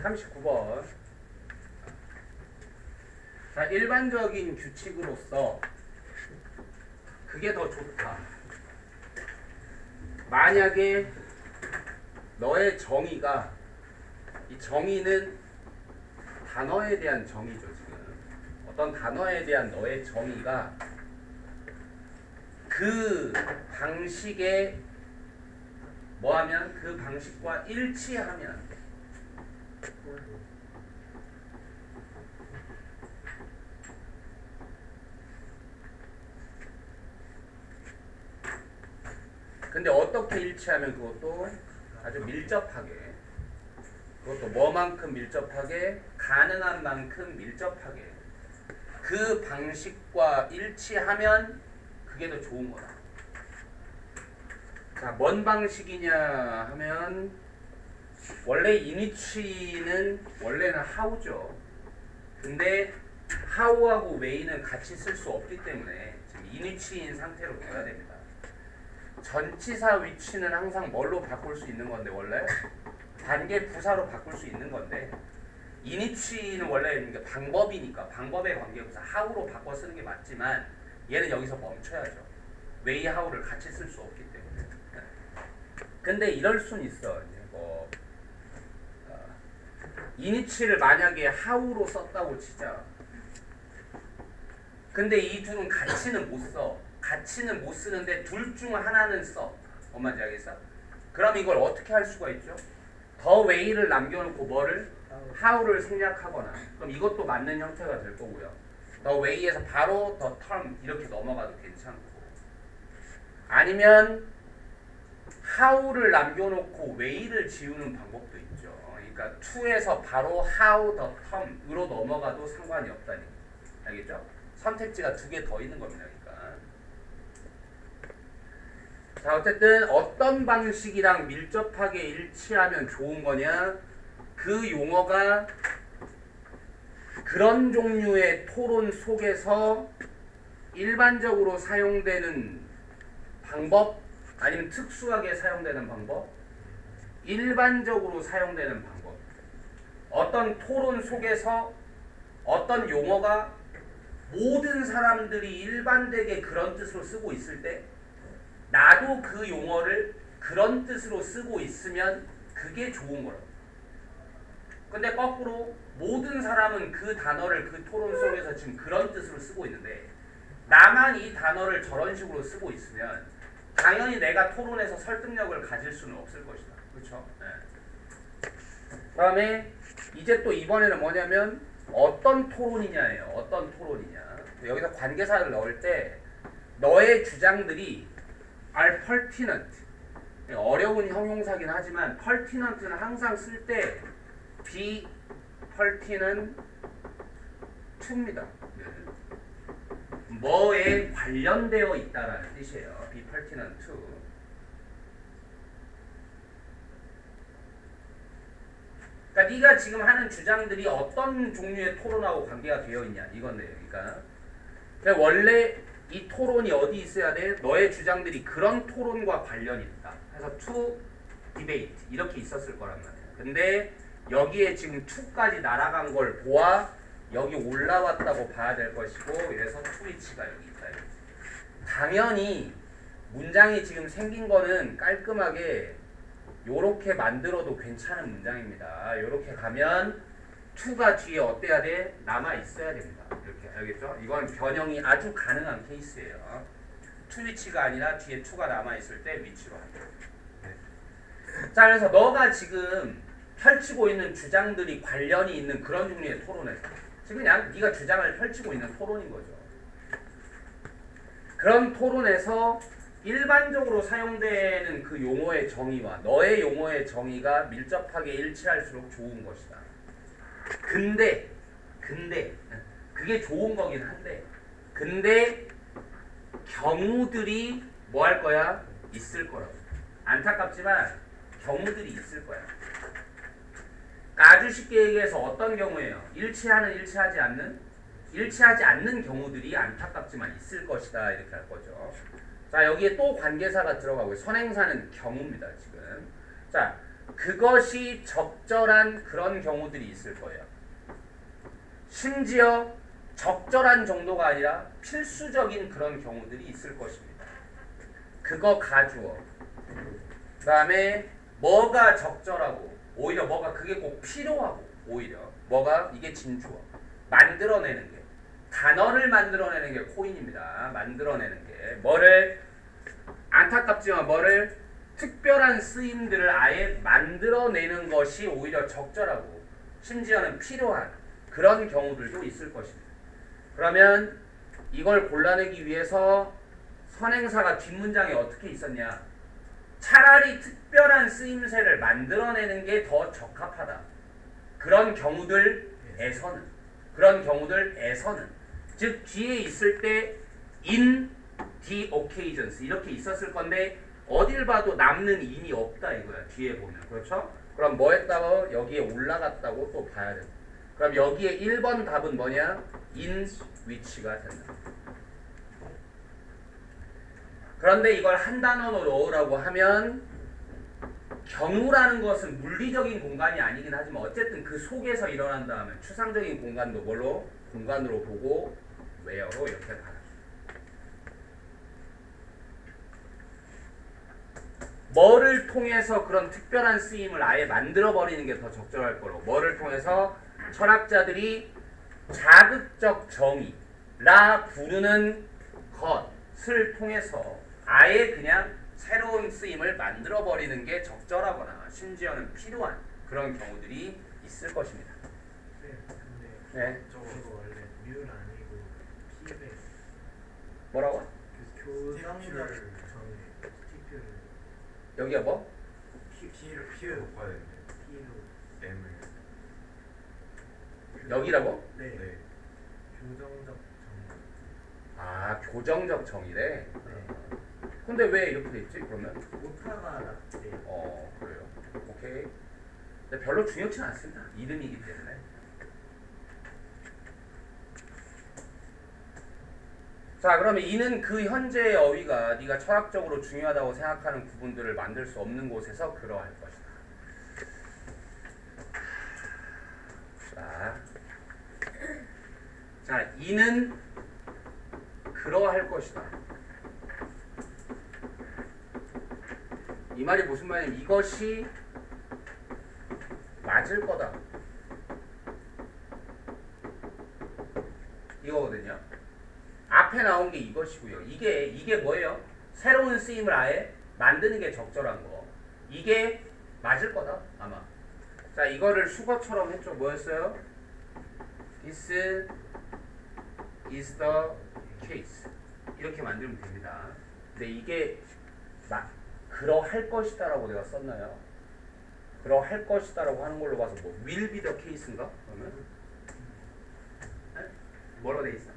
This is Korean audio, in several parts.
39번. 자, 일반적인 규칙으로서 그게 더 좋다. 만약에 너의 정의가, 이 정의는 단어에 대한 정의죠, 지금. 어떤 단어에 대한 너의 정의가 그 방식에 뭐하면 그 방식과 일치하면 근데 어떻게 일치하면 그것도 아주 밀접하게 그것도 뭐만큼 밀접하게 가능한 만큼 밀접하게 그 방식과 일치하면 그게 더 좋은 거다. 자, 뭔 방식이냐 하면 원래 이니치는 원래는 하우죠. 근데 하우하고 웨이는 같이 쓸 수 없기 때문에 지금 이니치인 상태로 둬야 됩니다. 전치사 위치는 항상 뭘로 바꿀 수 있는 건데 원래 단계 부사로 바꿀 수 있는 건데 이니치는 원래 방법이니까 방법의 관계부사 하우로 바꿔 쓰는 게 맞지만 얘는 여기서 멈춰야죠. 웨이 하우를 같이 쓸 수 없기 때문에. 근데 이럴 순 있어. 이니치를 만약에 하우로 썼다고 치자. 근데 이 둘은 같이는 못 써. 같이는 못 쓰는데 둘 중 하나는 써. 뭔 말인지 알겠어? 그럼 이걸 어떻게 할 수가 있죠? 더 웨이를 남겨놓고 뭐를? 하우를 생략하거나. 그럼 이것도 맞는 형태가 될 거고요. 더 웨이에서 바로 더 텀 이렇게 넘어가도 괜찮고. 아니면 하우를 남겨놓고 웨이를 지우는 방법도 있죠. 그러니까 to에서 바로 how the term으로 넘어가도 상관이 없다니. 알겠죠? 선택지가 두 개 더 있는 겁니다. 그러니까. 자, 어쨌든 어떤 방식이랑 밀접하게 일치하면 좋은 거냐? 그 용어가 그런 종류의 토론 속에서 일반적으로 사용되는 방법 아니면 특수하게 사용되는 방법, 일반적으로 사용되는 방법. 어떤 토론 속에서 어떤 용어가 모든 사람들이 일반되게 그런 뜻으로 쓰고 있을 때 나도 그 용어를 그런 뜻으로 쓰고 있으면 그게 좋은 거라고. 근데 거꾸로 모든 사람은 그 단어를 그 토론 속에서 지금 그런 뜻으로 쓰고 있는데 나만 이 단어를 저런 식으로 쓰고 있으면 당연히 내가 토론에서 설득력을 가질 수는 없을 것이다. 그렇죠? 네. 그다음에 이제 또 이번에는 뭐냐면 어떤 토론이냐예요. 어떤 토론이냐. 여기서 관계사를 넣을 때 너의 주장들이 are pertinent. 어려운 형용사긴 하지만 pertinent는 항상 쓸 때 be pertinent to입니다. 뭐에 관련되어 있다라는 뜻이에요. be pertinent to. 그러니까 네가 지금 하는 주장들이 어떤 종류의 토론하고 관계가 되어 있냐 이건데요. 그러니까 원래 이 토론이 어디 있어야 돼? 너의 주장들이 그런 토론과 관련이 있다. 그래서 to debate 이렇게 있었을 거란 말이에요. 근데 여기에 지금 to까지 날아간 걸 보아 여기 올라왔다고 봐야 될 것이고 그래서 to 위치가 여기 있다. 당연히 문장이 지금 생긴 거는 깔끔하게 요렇게 만들어도 괜찮은 문장입니다. 요렇게 가면 to가 뒤에 어때야 돼? 남아 있어야 됩니다. 이렇게 알겠죠? 이건 변형이 아주 가능한 케이스예요. to 위치가 아니라 뒤에 to가 남아 있을 때 위치로 하죠. 네. 자, 그래서 너가 지금 펼치고 있는 주장들이 관련이 있는 그런 종류의 토론에서 지금 그냥 네가 주장을 펼치고 있는 토론인 거죠. 그런 토론에서 일반적으로 사용되는 그 용어의 정의와 너의 용어의 정의가 밀접하게 일치할수록 좋은 것이다. 근데 그게 좋은 거긴 한데 근데 경우들이 뭐 할 거야? 있을 거라고. 안타깝지만 경우들이 있을 거야. 아주 쉽게 얘기해서 어떤 경우예요? 일치하는 일치하지 않는 경우들이 안타깝지만 있을 것이다 이렇게 할 거죠. 자, 여기에 또 관계사가 들어가고 선행사는 경우입니다. 지금. 자, 그것이 적절한 그런 경우들이 있을 거예요. 심지어 적절한 정도가 아니라 필수적인 그런 경우들이 있을 것입니다. 그거 가주어. 그 다음에 뭐가 적절하고 오히려 뭐가 그게 꼭 필요하고 오히려 뭐가 이게 진주어. 만들어내는 게 단어를 만들어내는 게 코인입니다. 만들어내는 게 뭐를 안타깝지만 뭐를 특별한 쓰임들을 아예 만들어내는 것이 오히려 적절하고 심지어는 필요한 그런 경우들도 있을 것입니다. 그러면 이걸 골라내기 위해서 선행사가 뒷문장에 어떻게 있었냐? 차라리 특별한 쓰임새를 만들어내는 게 더 적합하다. 그런 경우들에서는 즉 뒤에 있을 때 in the occasions 이렇게 있었을 건데 어딜 봐도 남는 in이 없다 이거야. 뒤에 보면. 그렇죠? 그럼 뭐 했다고 여기에 올라갔다고 또 봐야 돼. 그럼 여기에 1번 답은 뭐냐? in which가 된다. 그런데 이걸 한 단어로 넣으라고 하면 경우라는 것은 물리적인 공간이 아니긴 하지만 어쨌든 그 속에서 일어난다 하면 추상적인 공간도 뭘로? 공간으로 보고 where로 이렇게 받아줘. 뭐를 통해서 그런 특별한 쓰임을 아예 만들어버리는 게 더 적절할 거로 뭐를 통해서 철학자들이 자극적 정의라 부르는 것을 통해서 아예 그냥 새로운 쓰임을 만들어버리는 게 적절하거나 심지어는 필요한 그런 경우들이 있을 것입니다. 네, 근데 네. 저거 원래 뮬 아니고 피백 뭐라고? 그 교정적 정의 TP를 여기가 뭐? P를 못 봐야 되는데 P로 M을 여기라고? 네, 네. 교정적 정의 아 교정적 정의래. 네 근데 왜 이렇게 돼 있지 그러면? 오타가 났대. 그래요. 오케이. 근데 별로 중요치 않습니다. 이름이기 때문에. 자 그러면 이는 그 현재의 어휘가 네가 철학적으로 중요하다고 생각하는 구분들을 만들 수 없는 곳에서 그러할 것이다. 자 이는 그러할 것이다. 이 말이 무슨 말이냐면 이것이 맞을 거다. 이거거든요. 앞에 나온 게 이것이고요. 이게 뭐예요? 새로운 쓰임을 아예 만드는 게 적절한 거. 이게 맞을 거다 아마. 자 이거를 수거처럼 했죠. 뭐였어요? This is the case. 이렇게 만들면 됩니다. 근데 이게 그러할 것이다라고 내가 썼나요? 그러할 것이다라고 하는 걸로 봐서 뭐 will be the case인가? 그러면 네? 뭐로 돼 있어?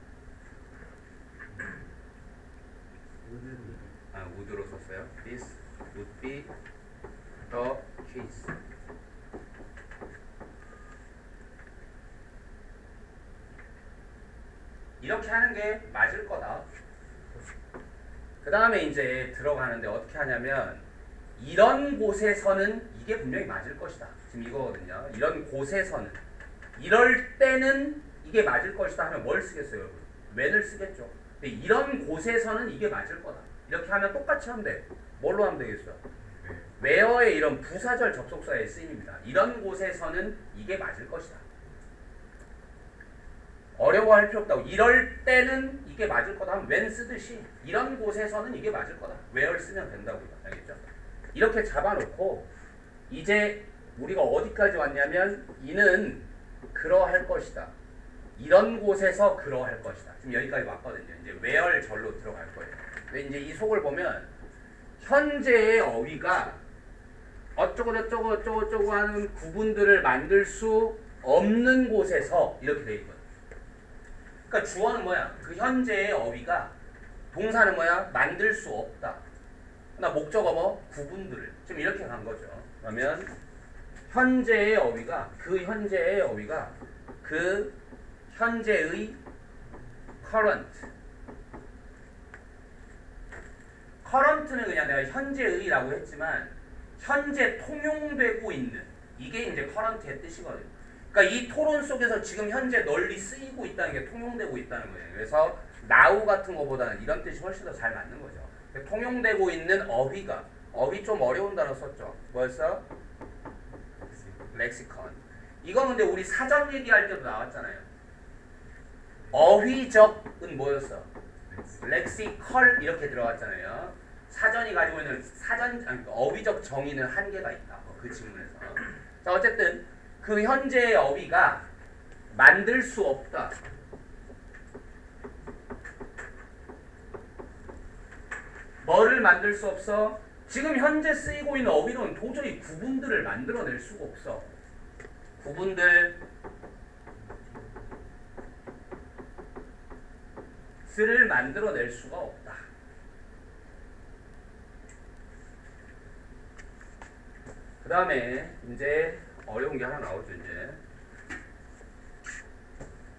would로 썼어요. This would be the case. 이렇게 하는 게 맞을 거다. 그 다음에 이제 들어가는데 어떻게 하냐면 이런 곳에서는 이게 분명히 맞을 것이다. 지금 이거거든요. 이런 곳에서는 이럴 때는 이게 맞을 것이다 하면 뭘 쓰겠어요 여러분? when을 쓰겠죠. 근데 이런 곳에서는 이게 맞을 거다. 이렇게 하면 똑같이 하면 돼. 뭘로 하면 되겠어요? where의 이런 부사절 접속사의 쓰임입니다. 이런 곳에서는 이게 맞을 것이다. 어려워할 필요 없다고. 이럴 때는 이게 맞을 거다 하면 when 쓰듯이 이런 곳에서는 이게 맞을 거다. where 쓰면 된다고요. 알겠죠? 이렇게 잡아놓고 이제 우리가 어디까지 왔냐면 이는 그러할 것이다. 이런 곳에서 그러할 것이다. 지금 여기까지 왔거든요. 이제 where 절로 들어갈 거예요. 근데 이제 이 속을 보면 현재의 어휘가 어쩌고 하는 구분들을 만들 수 없는 곳에서 이렇게 돼 있거든요. 그러니까 주어는 뭐야? 그 현재의 어휘가 동사는 뭐야? 만들 수 없다. 나 목적어 뭐? 구분들을. 지금 이렇게 간 거죠. 그러면 현재의 어휘가 그 현재의 current는 그냥 내가 현재의라고 했지만 현재 통용되고 있는 이게 이제 커런트의 뜻이거든요. 그러니까 이 토론 속에서 지금 현재 널리 쓰이고 있다는 게 통용되고 있다는 거예요. 그래서 now 같은 거보다는 이런 뜻이 훨씬 더 잘 맞는 거죠. 통용되고 있는 어휘가 어휘 좀 어려운 단어 썼죠. 뭐였어? 렉시컨. 이거 근데 우리 사전 얘기할 때도 나왔잖아요. 어휘적은 뭐였어? 렉시컬 이렇게 들어갔잖아요. 사전이 가지고 있는 어휘적 정의는 한계가 있다. 그 지문에서. 자, 어쨌든 그 현재의 어휘가 만들 수 없다. 뭐를 만들 수 없어? 지금 현재 쓰이고 있는 어휘로는 도저히 구분들을 만들어낼 수가 없어. 구분들 를 만들어낼 수가 없다. 그 다음에 이제 어려운 게 하나 나오죠. 이제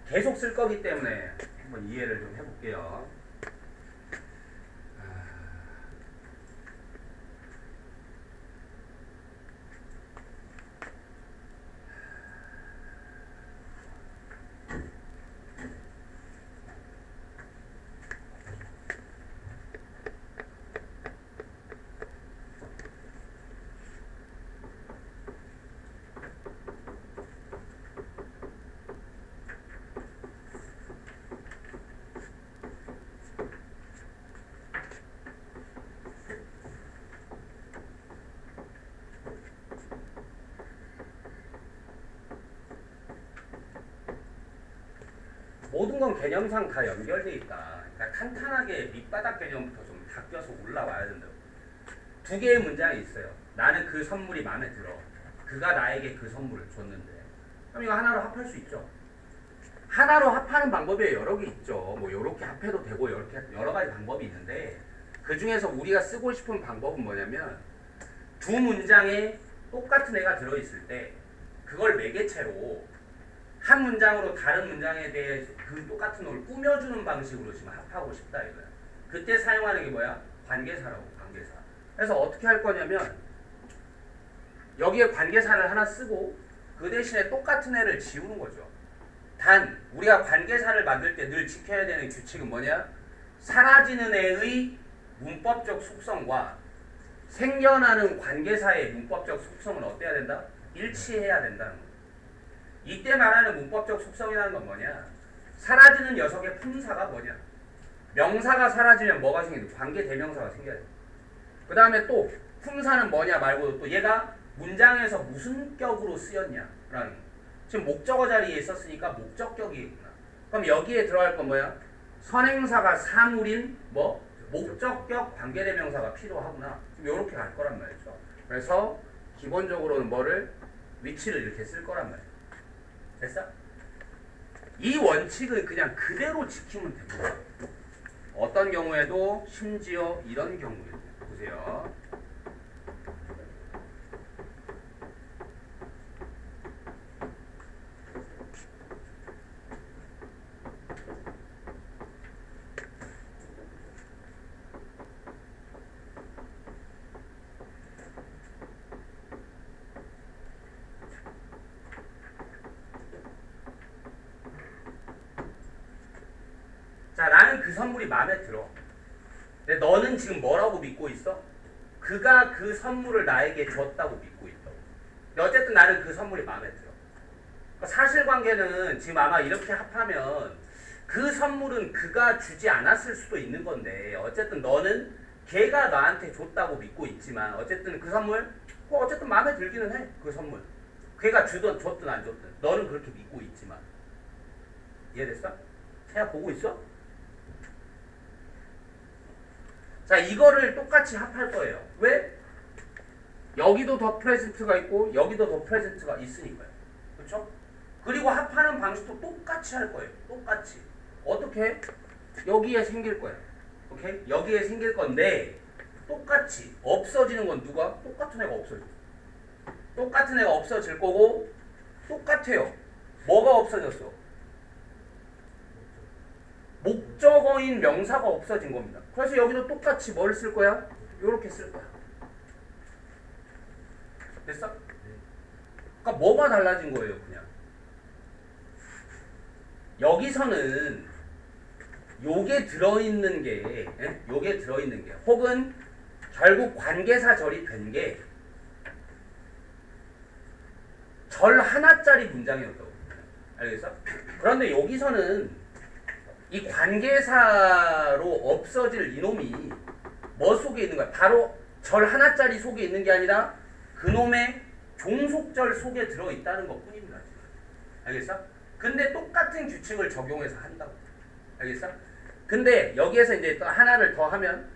계속 쓸 거기 때문에 한번 이해를 좀 해볼게요. 모든 건 개념상 다 연결돼 있다. 그러니까 탄탄하게 밑바닥 개념부터 좀 닦여서 올라와야 된다고. 두 개의 문장이 있어요. 나는 그 선물이 마음에 들어. 그가 나에게 그 선물을 줬는데. 그럼 이거 하나로 합할 수 있죠. 하나로 합하는 방법이 여러 개 있죠. 뭐 이렇게 합해도 되고 이렇게 여러 가지 방법이 있는데 그 중에서 우리가 쓰고 싶은 방법은 뭐냐면 두 문장에 똑같은 애가 들어있을 때 그걸 매개체로 한 문장으로 다른 문장에 대해 그 똑같은 걸 꾸며주는 방식으로 지금 합하고 싶다 이거야. 그때 사용하는 게 뭐야? 관계사라고, 관계사. 그래서 어떻게 할 거냐면 여기에 관계사를 하나 쓰고 그 대신에 똑같은 애를 지우는 거죠. 단 우리가 관계사를 만들 때 늘 지켜야 되는 규칙은 뭐냐? 사라지는 애의 문법적 속성과 생겨나는 관계사의 문법적 속성은 어때야 된다? 일치해야 된다는 거야. 이때 말하는 문법적 속성이라는 건 뭐냐? 사라지는 녀석의 품사가 뭐냐? 명사가 사라지면 뭐가 생긴다? 관계 대명사가 생겨야 돼. 그 다음에 또 품사는 뭐냐 말고 또 얘가 문장에서 무슨 격으로 쓰였냐라는 거. 지금 목적어 자리에 있었으니까 목적격이구나. 그럼 여기에 들어갈 건 뭐야? 선행사가 사물인 뭐? 목적격 관계대명사가 필요하구나. 지금 이렇게 갈 거란 말이죠. 그래서 기본적으로는 뭐를? 위치를 이렇게 쓸 거란 말이에요. 됐어? 이 원칙을 그냥 그대로 지키면 됩니다. 어떤 경우에도 심지어 이런 경우에도 보세요. 자, 나는 그 선물이 마음에 들어. 근데 너는 지금 뭐라고 믿고 있어? 그가 그 선물을 나에게 줬다고 믿고 있다고. 근데 어쨌든 나는 그 선물이 마음에 들어. 그러니까 사실관계는 지금 아마 이렇게 합하면 그 선물은 그가 주지 않았을 수도 있는 건데 어쨌든 너는 걔가 나한테 줬다고 믿고 있지만 어쨌든 그 선물 어쨌든 마음에 들기는 해. 그 선물. 걔가 주든 줬든 안 줬든 너는 그렇게 믿고 있지만. 이해됐어? 태야 보고 있어? 자, 이거를 똑같이 합할 거예요. 왜? 여기도 더 프레젠트가 있고 여기도 더 프레젠트가 있으니까요. 그렇죠? 그리고 합하는 방식도 똑같이 할 거예요. 똑같이. 어떻게? 여기에 생길 거예요. 오케이? 여기에 생길 건데 똑같이 없어지는 건 누가? 똑같은 애가 없어져. 똑같은 애가 없어질 거고 똑같아요. 뭐가 없어졌어? 목적어인 명사가 없어진 겁니다. 그래서 여기도 똑같이 뭘 쓸 거야? 요렇게 쓸 거야. 됐어? 그러니까 뭐가 달라진 거예요, 그냥. 여기서는 요게 들어있는 게, 요게 들어있는 게, 혹은 결국 관계사절이 된 게 절 하나짜리 문장이었다고. 알겠어? 그런데 여기서는 이 관계사로 없어질 이놈이 뭐 속에 있는 거야? 바로 절 하나짜리 속에 있는 게 아니라 그놈의 종속절 속에 들어있다는 것 뿐입니다. 알겠어? 근데 똑같은 규칙을 적용해서 한다고. 알겠어? 근데 여기에서 이제 또 하나를 더 하면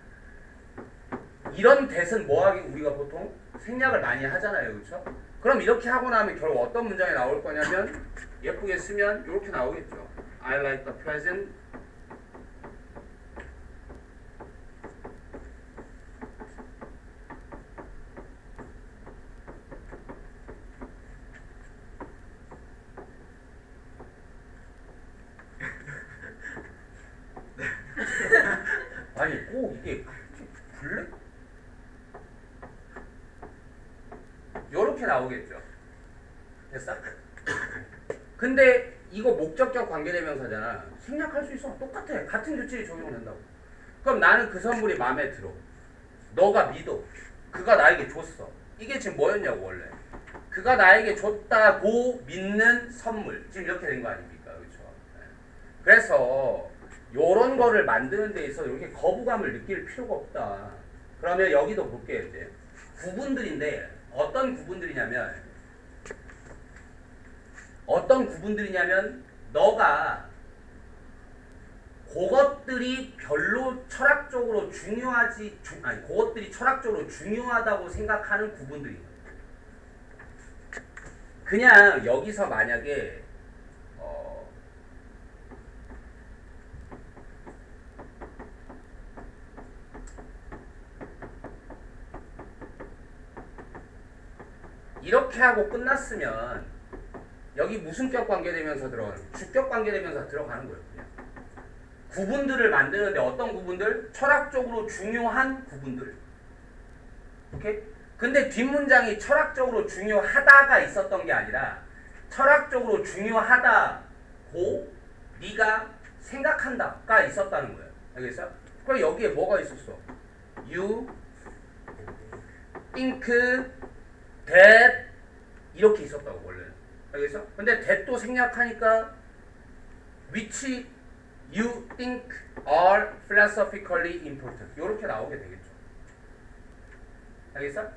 이런 대은 뭐하기 우리가 보통 생략을 많이 하잖아요. 그렇죠? 그럼 이렇게 하고 나면 결국 어떤 문장이 나올 거냐면 예쁘게 쓰면 이렇게 나오겠죠. I like the present 아니 꼭 이게 블랙? 요렇게 나오겠죠. 됐어? 근데 이거 목적격 관계대명사잖아. 생략할 수 있어. 똑같아. 같은 규칙이 적용된다고. 그럼 나는 그 선물이 마음에 들어. 너가 믿어. 그가 나에게 줬어. 이게 지금 뭐였냐고 원래. 그가 나에게 줬다고 믿는 선물. 지금 이렇게 된 거 아닙니까? 그렇죠? 그래서 요런 거를 만드는 데 있어서 이렇게 거부감을 느낄 필요가 없다. 그러면 여기도 볼게요. 이제 구분들인데 어떤 구분들이냐면 너가 그것들이 별로 철학적으로 그것들이 철학적으로 중요하다고 생각하는 구분들이에요. 그냥 여기서 만약에 이렇게 하고 끝났으면 여기 무슨격 관계대명사 들어가는 거예요? 주격 관계대명사 들어가는 거예요. 그냥. 구분들을 만드는데 어떤 구분들? 철학적으로 중요한 구분들. 오케이? 근데 뒷문장이 철학적으로 중요하다가 있었던 게 아니라 철학적으로 중요하다고 네가 생각한다가 있었다는 거예요. 알겠어? 그럼 여기에 뭐가 있었어? You think that 이렇게 있었다고 원래는. 알겠어? 근데 that도 생략하니까 which you think are philosophically important 이렇게 나오게 되겠죠. 알겠어?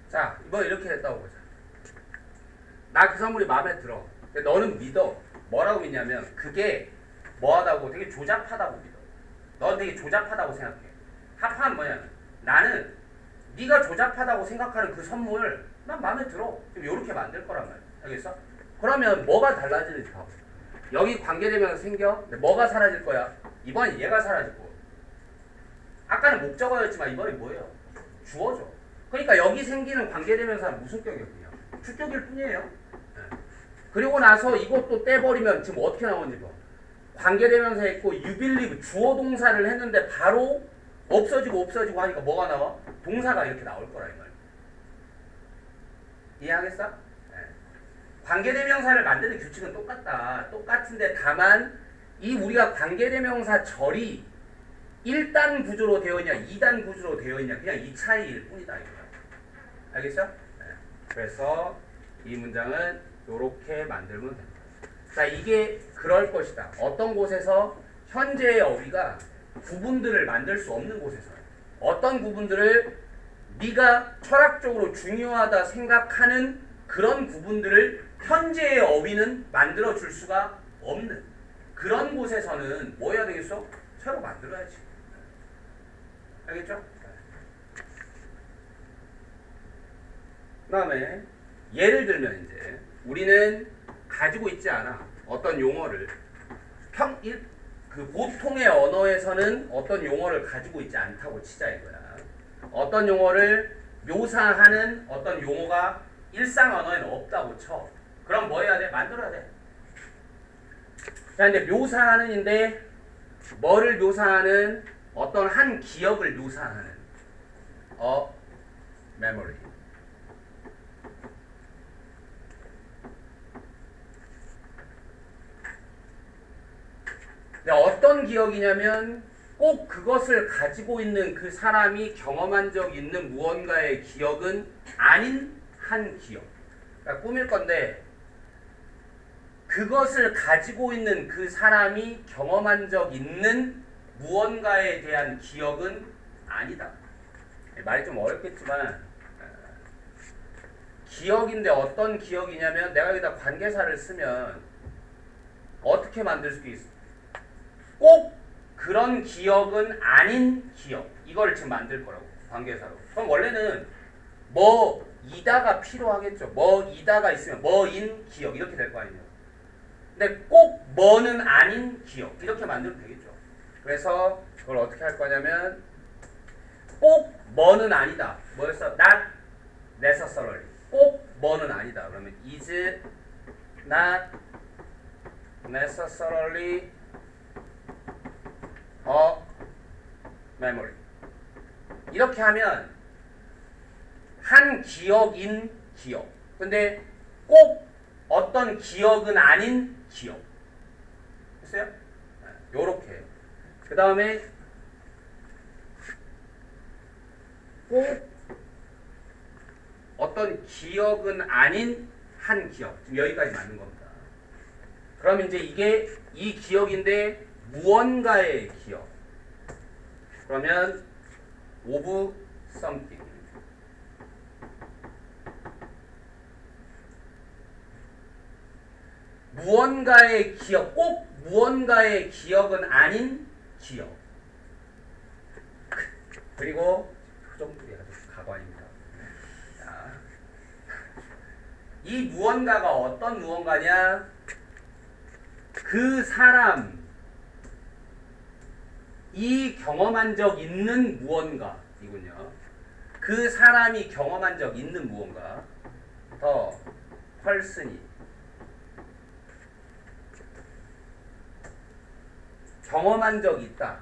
자, 이번 이렇게 됐다고 보자. 나 그 선물이 마음에 들어. 근데 너는 믿어. 뭐라고 믿냐면 그게 뭐하다고 되게 조잡하다고 믿어. 넌 되게 조잡하다고 생각해. 합한 뭐냐면 나는 네가 조잡하다고 생각하는 그 선물 난 마음에 들어. 이렇게 만들 거란 말이야. 알겠어? 그러면 뭐가 달라지는지 봐봐. 여기 관계되면서 생겨. 근데 뭐가 사라질 거야? 이번엔 얘가 사라질 거야. 아까는 목적어였지만 이번엔 뭐예요? 주어져. 그러니까 여기 생기는 관계대명사는 무슨 격이에요? 그냥 주격일 뿐이에요. 네. 그리고 나서 이것도 떼버리면 지금 어떻게 나오는지 봐. 관계대명사 있고 you believe 주어 동사를 했는데 바로 없어지고 하니까 뭐가 나와? 동사가 이렇게 나올 거라 이 말. 이해하겠어? 네. 관계대명사를 만드는 규칙은 똑같다. 똑같은데 다만 이 우리가 관계대명사 절이 1단 구조로 되어 있냐 2단 구조로 되어 있냐 그냥 이 차이일 뿐이다 이거야. 알겠죠? 네. 그래서 이 문장은 이렇게 만들면 됩니다. 자, 이게 그럴 것이다. 어떤 곳에서 현재의 어휘가 구분들을 만들 수 없는 곳에서 어떤 구분들을 네가 철학적으로 중요하다 생각하는 그런 구분들을 현재의 어휘는 만들어 줄 수가 없는 그런 곳에서는 뭐 해야 되겠어? 새로 만들어야지. 알겠죠? 그 다음에 예를 들면 이제 우리는 가지고 있지 않아. 어떤 용어를 그 보통의 언어에서는 어떤 용어를 가지고 있지 않다고 치자 이거야. 어떤 용어를 묘사하는 어떤 용어가 일상 언어에는 없다고 쳐. 그럼 뭐 해야 돼? 만들어야 돼. 자, 근데 묘사하는인데 뭐를 묘사하는 어떤 한 기억을 묘사하는 memory. 근데 어떤 기억이냐면 꼭 그것을 가지고 있는 그 사람이 경험한 적 있는 무언가의 기억은 아닌 한 기억. 그러니까 꾸밀 건데 그것을 가지고 있는 그 사람이 경험한 적 있는 무언가에 대한 기억은 아니다. 말이 좀 어렵겠지만 기억인데 어떤 기억이냐면 내가 여기다 관계사를 쓰면 어떻게 만들 수 있어? 꼭 그런 기억은 아닌 기억. 이거를 지금 만들 거라고. 관계사로. 그럼 원래는 뭐이다가 필요하겠죠. 뭐이다가 있으면 뭐인 기억 이렇게 될 거 아니에요. 근데 꼭 뭐는 아닌 기억 이렇게 만들면 되겠죠. 그래서 그걸 어떻게 할 거냐면 꼭 뭐는 아니다. 뭐였어? Not necessarily. 꼭 뭐는 아니다. 그러면 is not necessarily a memory. 이렇게 하면 한 기억인 기억. 근데 꼭 어떤 기억은 아닌 기억. 됐어요? 요렇게. 그 다음에 꼭 어떤 기억은 아닌 한 기억. 지금 여기까지 맞는 겁니다. 그럼 이제 이게 이 기억인데 무언가의 기억. 그러면 of something. 무언가의 기억, 꼭 무언가의 기억은 아닌 기억. 그리고 표정들이 아주 가관입니다. 자, 이 무언가가 어떤 무언가냐? 그 사람이 경험한 적 있는 무언가이군요. 그 사람이 경험한 적 있는 무언가. 더 person이 경험한 적이 있다.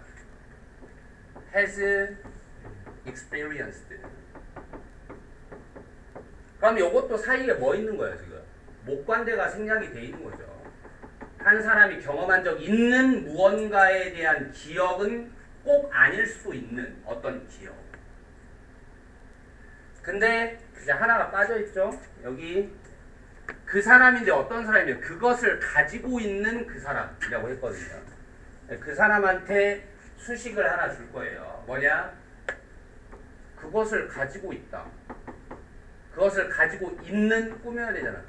has experienced. 그럼 이것도 사이에 뭐 있는 거예요 지금? 목관대가 생략이 돼 있는 거죠. 한 사람이 경험한 적 있는 무언가에 대한 기억은 꼭 아닐 수도 있는 어떤 기억. 근데 이제 하나가 빠져 있죠. 여기 그 사람인데 어떤 사람이에요? 그것을 가지고 있는 그 사람이라고 했거든요. 그 사람한테 수식을 하나 줄 거예요. 뭐냐? 그것을 가지고 있다. 그것을 가지고 있는 꾸며야 되잖아.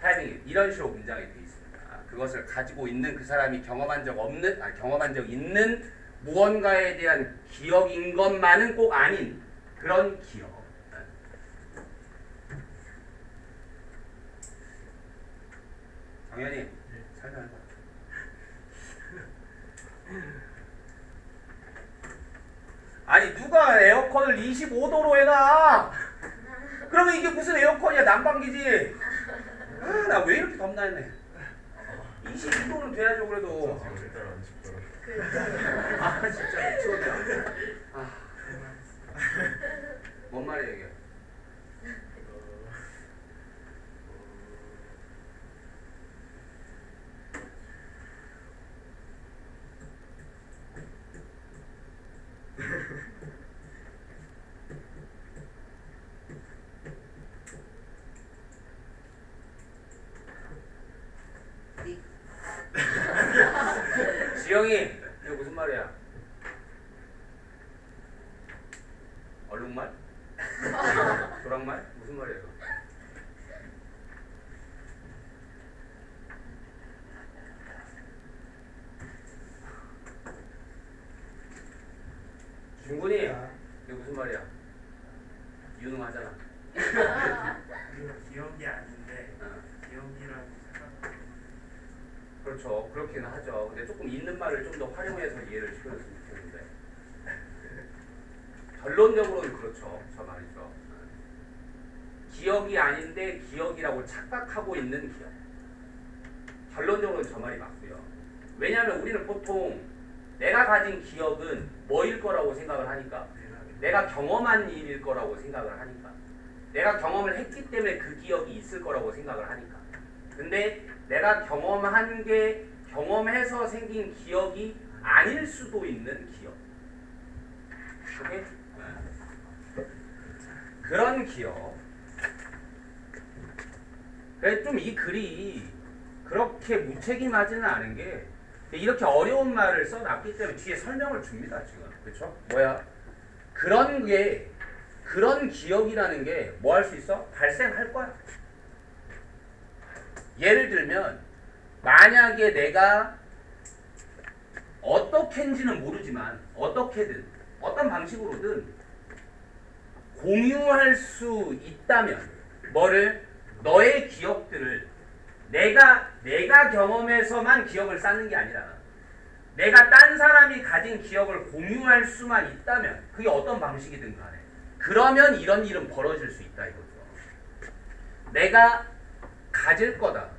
having it. 이런 식으로 문장이 되어 있습니다. 그것을 가지고 있는 그 사람이 경험한 적 있는 무언가에 대한 기억인 것만은 꼭 아닌 그런 기억. 당연히 설명해봐. 아니 누가 에어컨을 25도로 해놔? 그러면 이게 무슨 에어컨이야? 난방기지. 나 왜 이렇게 덥나 했네. 22도는 돼야죠 그래도. 지금 일단 안 춥더라. 아 진짜 미쳤네. 뭔 말이야 이게? 지영이 이거 무슨 말이야? 얼룩말? 조랑말? 무슨 말이야 이거? 중군이 이게 무슨 말이야? 유능하잖아. 이거 기억이 아닌데 기억이라고 생각하고 그렇죠. 그렇기는 하죠. 근데 조금 있는 말을 좀 더 활용해서 이해를 시켜줬으면 좋겠는데 결론적으로는 그렇죠. 저 말이죠. 기억이 아닌데 기억이라고 착각하고 있는 기억. 결론적으로는 저 말이 맞고요. 왜냐하면 우리는 보통 내가 가진 기억은 뭐일 거라고 생각을 하니까, 내가 경험한 일일 거라고 생각을 하니까, 내가 경험을 했기 때문에 그 기억이 있을 거라고 생각을 하니까. 근데 내가 경험한 게 경험해서 생긴 기억이 아닐 수도 있는 기억. 오케이? 그런 기억. 그래서 좀 이 글이 그렇게 무책임하지는 않은 게 이렇게 어려운 말을 써놨기 때문에 뒤에 설명을 줍니다. 지금. 그렇죠? 뭐야? 그런 기억이라는 게 뭐 할 수 있어? 발생할 거야. 예를 들면 만약에 내가 어떻게인지는 모르지만 어떻게든 어떤 방식으로든 공유할 수 있다면 뭐를? 너의 기억들을 내가 경험해서만 기억을 쌓는 게 아니라 내가 딴 사람이 가진 기억을 공유할 수만 있다면 그게 어떤 방식이든 간에 그러면 이런 일은 벌어질 수 있다 이거죠. 내가 가질 거다.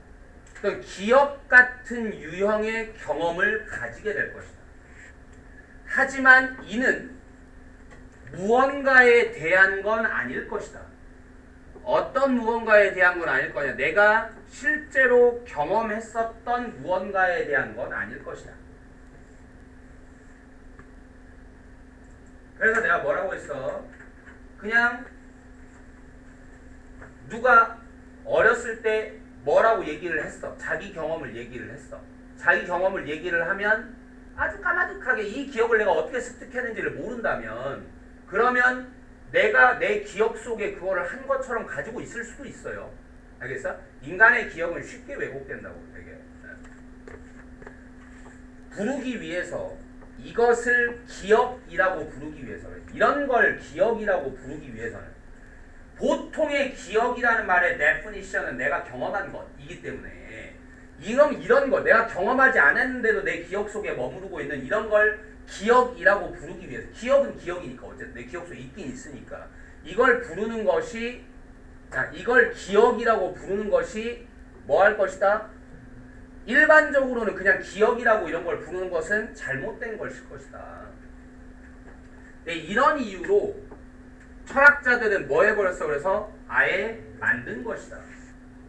또 기억 같은 유형의 경험을 가지게 될 것이다. 하지만 이는 무언가에 대한 건 아닐 것이다. 어떤 무언가에 대한 건 아닐 거냐. 내가 실제로 경험했었던 무언가에 대한 건 아닐 것이다. 그래서 내가 뭐라고 했어? 그냥 누가 어렸을 때 뭐라고 얘기를 했어. 자기 경험을 얘기를 했어. 자기 경험을 얘기를 하면 아주 까마득하게 이 기억을 내가 어떻게 습득했는지를 모른다면 그러면 내가 내 기억 속에 그거를 한 것처럼 가지고 있을 수도 있어요. 알겠어? 인간의 기억은 쉽게 왜곡된다고 되게. 부르기 위해서 이것을 기억이라고 부르기 위해서는 이런 걸 기억이라고 부르기 위해서는 보통의 기억이라는 말의 definition은 내가 경험한 것이기 때문에 이런 걸 내가 경험하지 않았는데도 내 기억 속에 머무르고 있는 이런 걸 기억이라고 부르기 위해서 기억은 기억이니까 어쨌든 내 기억 속에 있긴 있으니까 이걸 부르는 것이 이걸 기억이라고 부르는 것이 뭐 할 것이다? 일반적으로는 그냥 기억이라고 이런 걸 부르는 것은 잘못된 것일 것이다. 네, 이런 이유로 철학자들은 뭐 해버렸어? 그래서 아예 만든 것이다.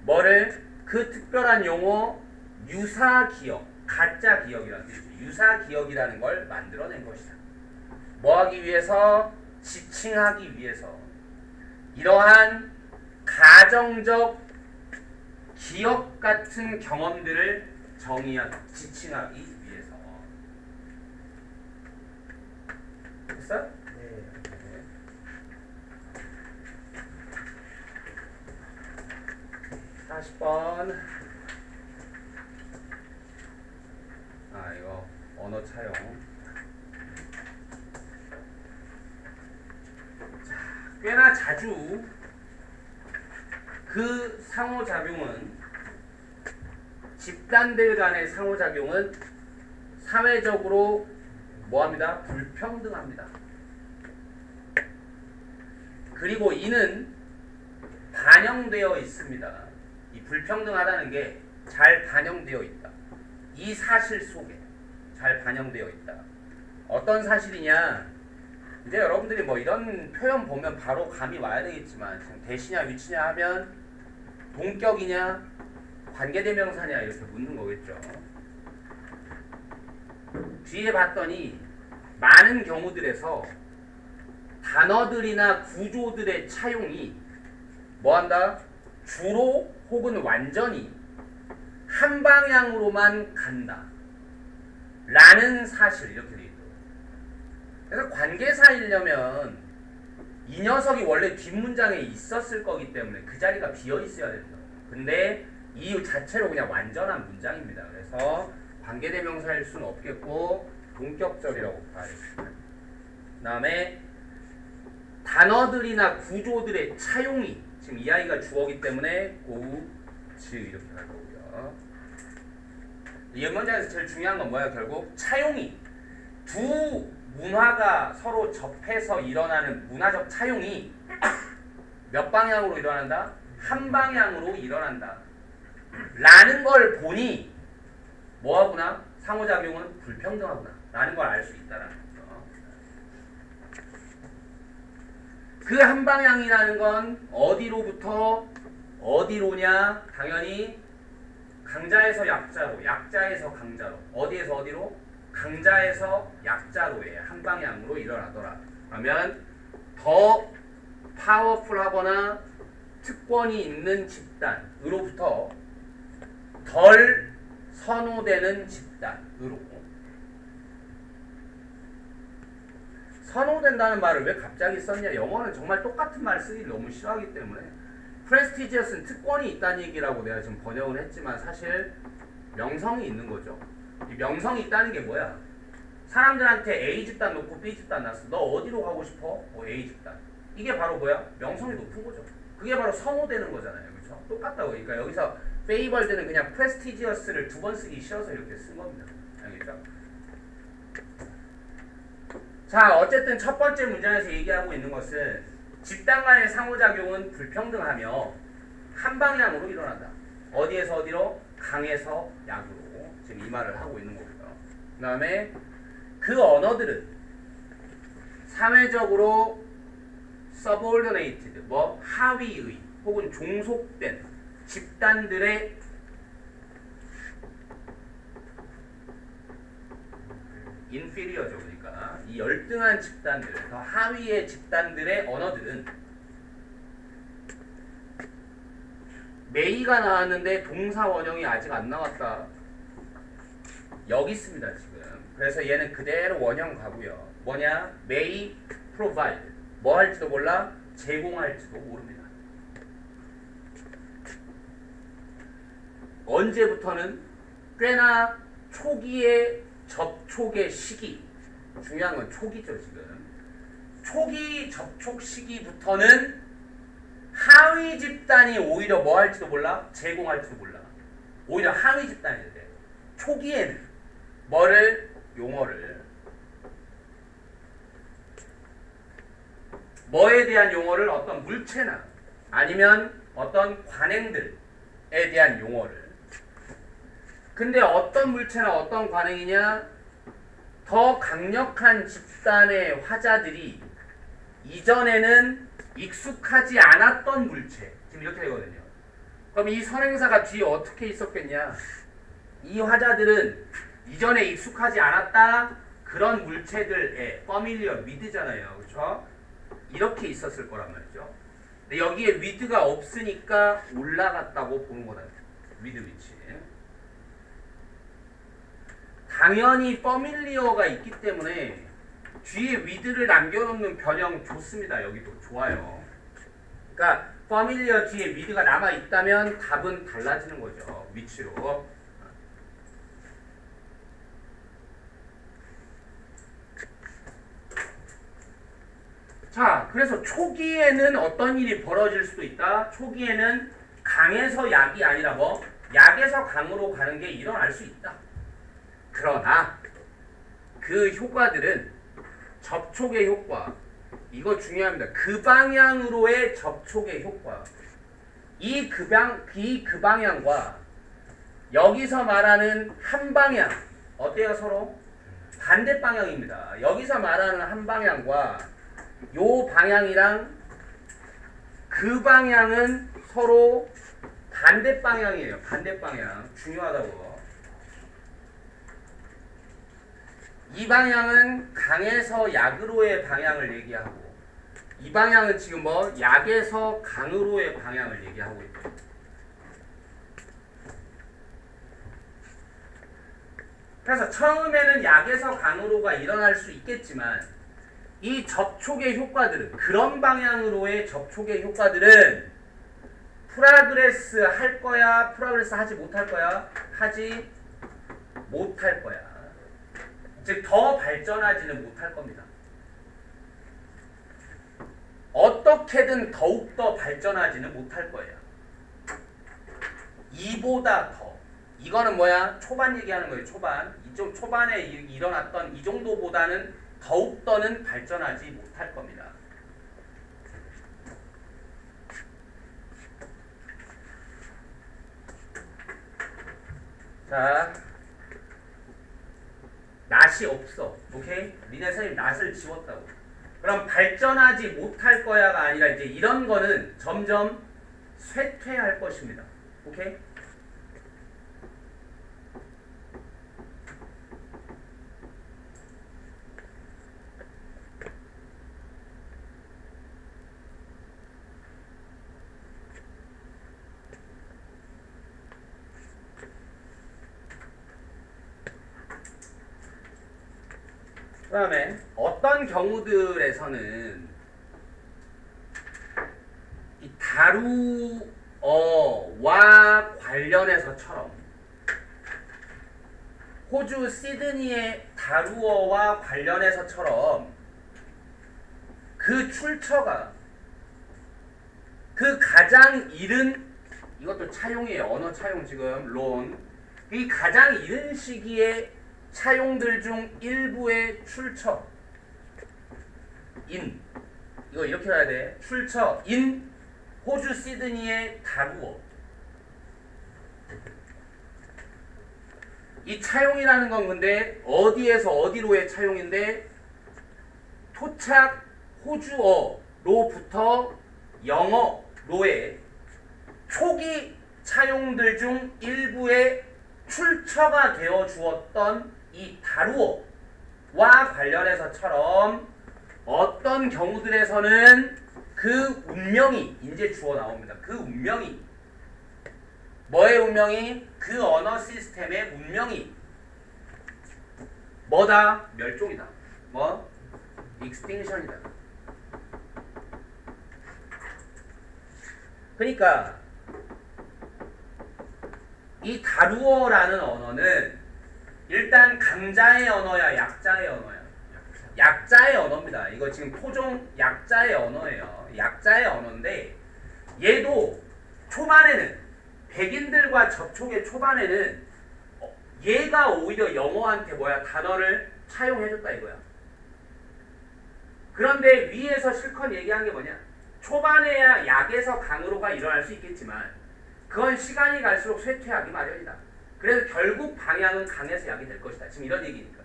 뭐를? 그 특별한 용어 유사기억, 가짜 기억이라는 뜻이죠. 유사기억이라는 걸 만들어낸 것이다. 뭐 하기 위해서? 지칭하기 위해서. 이러한 가정적 기억 같은 경험들을 지칭하기 위해서. 됐어? 네. 40번. 이거 언어 차용. 자, 꽤나 자주 그 상호작용은 집단들 간의 상호작용은 사회적으로 뭐합니다? 불평등합니다. 그리고 이는 반영되어 있습니다. 이 불평등하다는 게 잘 반영되어 있다. 이 사실 속에 잘 반영되어 있다. 어떤 사실이냐? 이제 여러분들이 뭐 이런 표현 보면 바로 감이 와야 되겠지만 대시냐 위치냐 하면 동격이냐 관계대명사냐 이렇게 묻는 거겠죠. 뒤에 봤더니 많은 경우들에서 단어들이나 구조들의 차용이 뭐한다? 주로 혹은 완전히 한 방향으로만 간다 라는 사실 이렇게 돼 있고, 그래서 관계사이려면 이 녀석이 원래 뒷문장에 있었을 거기 때문에 그 자리가 비어 있어야 된다. 근데 이 자체로 그냥 완전한 문장입니다. 그래서 관계대명사일 수는 없겠고 동격절이라고 봐야겠습니다. 그 다음에 단어들이나 구조들의 차용이 지금 이 아이가 주어기 때문에 고, 즈 이렇게 할 거고요. 이 문장에서 제일 중요한 건 뭐야? 결국 차용이 두 문화가 서로 접해서 일어나는 문화적 차용이 몇 방향으로 일어난다? 한 방향으로 일어난다. 라는 걸 보니 뭐하구나? 상호작용은 불평등하구나. 라는 걸 알 수 있다라는 거죠. 그 한 방향이라는 건 어디로부터 어디로냐? 당연히 강자에서 약자로, 약자에서 강자로. 어디에서 어디로? 강자에서 약자로의 한 방향으로 일어나더라. 그러면 더 파워풀하거나 특권이 있는 집단으로부터 덜 선호되는 집단으로. 선호된다는 말을 왜 갑자기 썼냐? 영어는 정말 똑같은 말을 쓰기 너무 싫어하기 때문에 프레스티지어스는 특권이 있다는 얘기라고 내가 지금 번역을 했지만 사실 명성이 있는 거죠. 이 명성이 있다는 게 뭐야? 사람들한테 A 집단 놓고 B 집단 놨어. 너 어디로 가고 싶어? A 집단. 이게 바로 뭐야? 명성이 높은 거죠. 그게 바로 선호되는 거잖아요. 그렇죠? 똑같다고. 그러니까 여기서 페이벌드는 그냥 프레스티지어스를 두 번 쓰기 싫어서 이렇게 쓴 겁니다. 알겠죠? 자, 어쨌든 첫 번째 문장에서 얘기하고 있는 것은 집단 간의 상호작용은 불평등하며 한 방향으로 일어난다. 어디에서 어디로? 강에서 약으로. 지금 이 말을 하고 있는 거고요. 그 다음에 그 언어들은 사회적으로 subordinated, 뭐 하위의 혹은 종속된 집단들의 inferior죠. 그러니까 이 열등한 집단들, 더 하위의 집단들의 언어들은 메이가 나왔는데 동사 원형이 아직 안 나왔다. 여기 있습니다 지금. 그래서 얘는 그대로 원형 가고요. 뭐냐? may provide. 뭐 할지도 몰라? 제공할지도 모릅니다. 언제부터는? 꽤나 초기의 접촉의 시기. 중요한 건 초기죠 지금. 초기 접촉 시기부터는 하위 집단이 오히려 뭐 할지도 몰라? 제공할지도 몰라. 오히려 하위 집단이 돼. 초기에는 뭐를? 용어를. 뭐에 대한 용어를? 어떤 물체나 아니면 어떤 관행들에 대한 용어를. 근데 어떤 물체나 어떤 관행이냐? 더 강력한 집단의 화자들이 이전에는 익숙하지 않았던 물체. 지금 이렇게 되거든요. 그럼 이 선행사가 뒤에 어떻게 있었겠냐? 이 화자들은 이전에 익숙하지 않았다. 그런 물체들에 familiar with잖아요. 그렇죠? 이렇게 있었을 거란 말이죠. 근데 여기에 with가 없으니까 올라갔다고 보는 거다. with which. 당연히 familiar가 있기 때문에 뒤에 with를 남겨놓는 변형 좋습니다. 여기도 좋아요. 그러니까 familiar 뒤에 with가 남아있다면 답은 달라지는 거죠. which로. 자, 그래서 초기에는 어떤 일이 벌어질 수도 있다. 초기에는 강에서 약이 아니라 뭐? 약에서 강으로 가는 게 일어날 수 있다. 그러나 그 효과들은 접촉의 효과, 이거 중요합니다. 그 방향으로의 접촉의 효과, 이 그 방향과 여기서 말하는 한 방향, 어때요? 서로 반대 방향입니다. 여기서 말하는 한 방향과 요 방향이랑 그 방향은 서로 반대 방향이에요. 반대 방향 중요하다고. 이 방향은 강에서 약으로의 방향을 얘기하고, 이 방향은 지금 뭐 약에서 강으로의 방향을 얘기하고 있고. 그래서 처음에는 약에서 강으로가 일어날 수 있겠지만 이 접촉의 효과들은, 그런 방향으로의 접촉의 효과들은 프라그레스 할 거야, 프라그레스 하지 못할 거야? 하지 못할 거야. 즉 더 발전하지는 못할 겁니다. 어떻게든 더욱더 발전하지는 못할 거예요. 이보다 더, 이거는 뭐야? 초반 얘기하는 거예요. 초반. 이쪽 초반에 일어났던 이 정도보다는 더욱더는 발전하지 못할 겁니다. 자, 낫이 없어. 오케이? 니네 선생님 낫을 지웠다고. 그럼 발전하지 못할 거야가 아니라 이제 이런 거는 점점 쇠퇴할 것입니다. 오케이? 그 다음에 어떤 경우들에서는 이 다루어와 관련해서처럼 호주 시드니의 다루어와 관련해서처럼 그 출처가 그 가장 이른 이것도 차용이에요. 언어 차용 지금 론 이 가장 이른 시기에 차용들 중 일부의 출처 인 이거 이렇게 해야 돼. 출처 인 호주 시드니의 다루어 이 차용이라는 건 근데 어디에서 어디로의 차용인데 토착 호주어로부터 영어로의 초기 차용들 중 일부의 출처가 되어 주었던 이 다루어와 관련해서처럼 어떤 경우들에서는 그 운명이 이제 주어 나옵니다. 그 운명이 뭐의 운명이? 그 언어 시스템의 운명이 뭐다? 멸종이다. 뭐? 익스팅션이다. 그러니까 이 다루어라는 언어는 일단 강자의 언어야, 약자의 언어야? 약자의 언어입니다. 이거 지금 토종 약자의 언어예요. 약자의 언어인데 얘도 초반에는 백인들과 접촉의 초반에는 얘가 오히려 영어한테 뭐야? 단어를 차용해줬다 이거야. 그런데 위에서 실컷 얘기한 게 뭐냐? 초반에야 약에서 강으로가 일어날 수 있겠지만 그건 시간이 갈수록 쇠퇴하기 마련이다. 그래서 결국 방향은 강에서 약이 될 것이다. 지금 이런 얘기니까.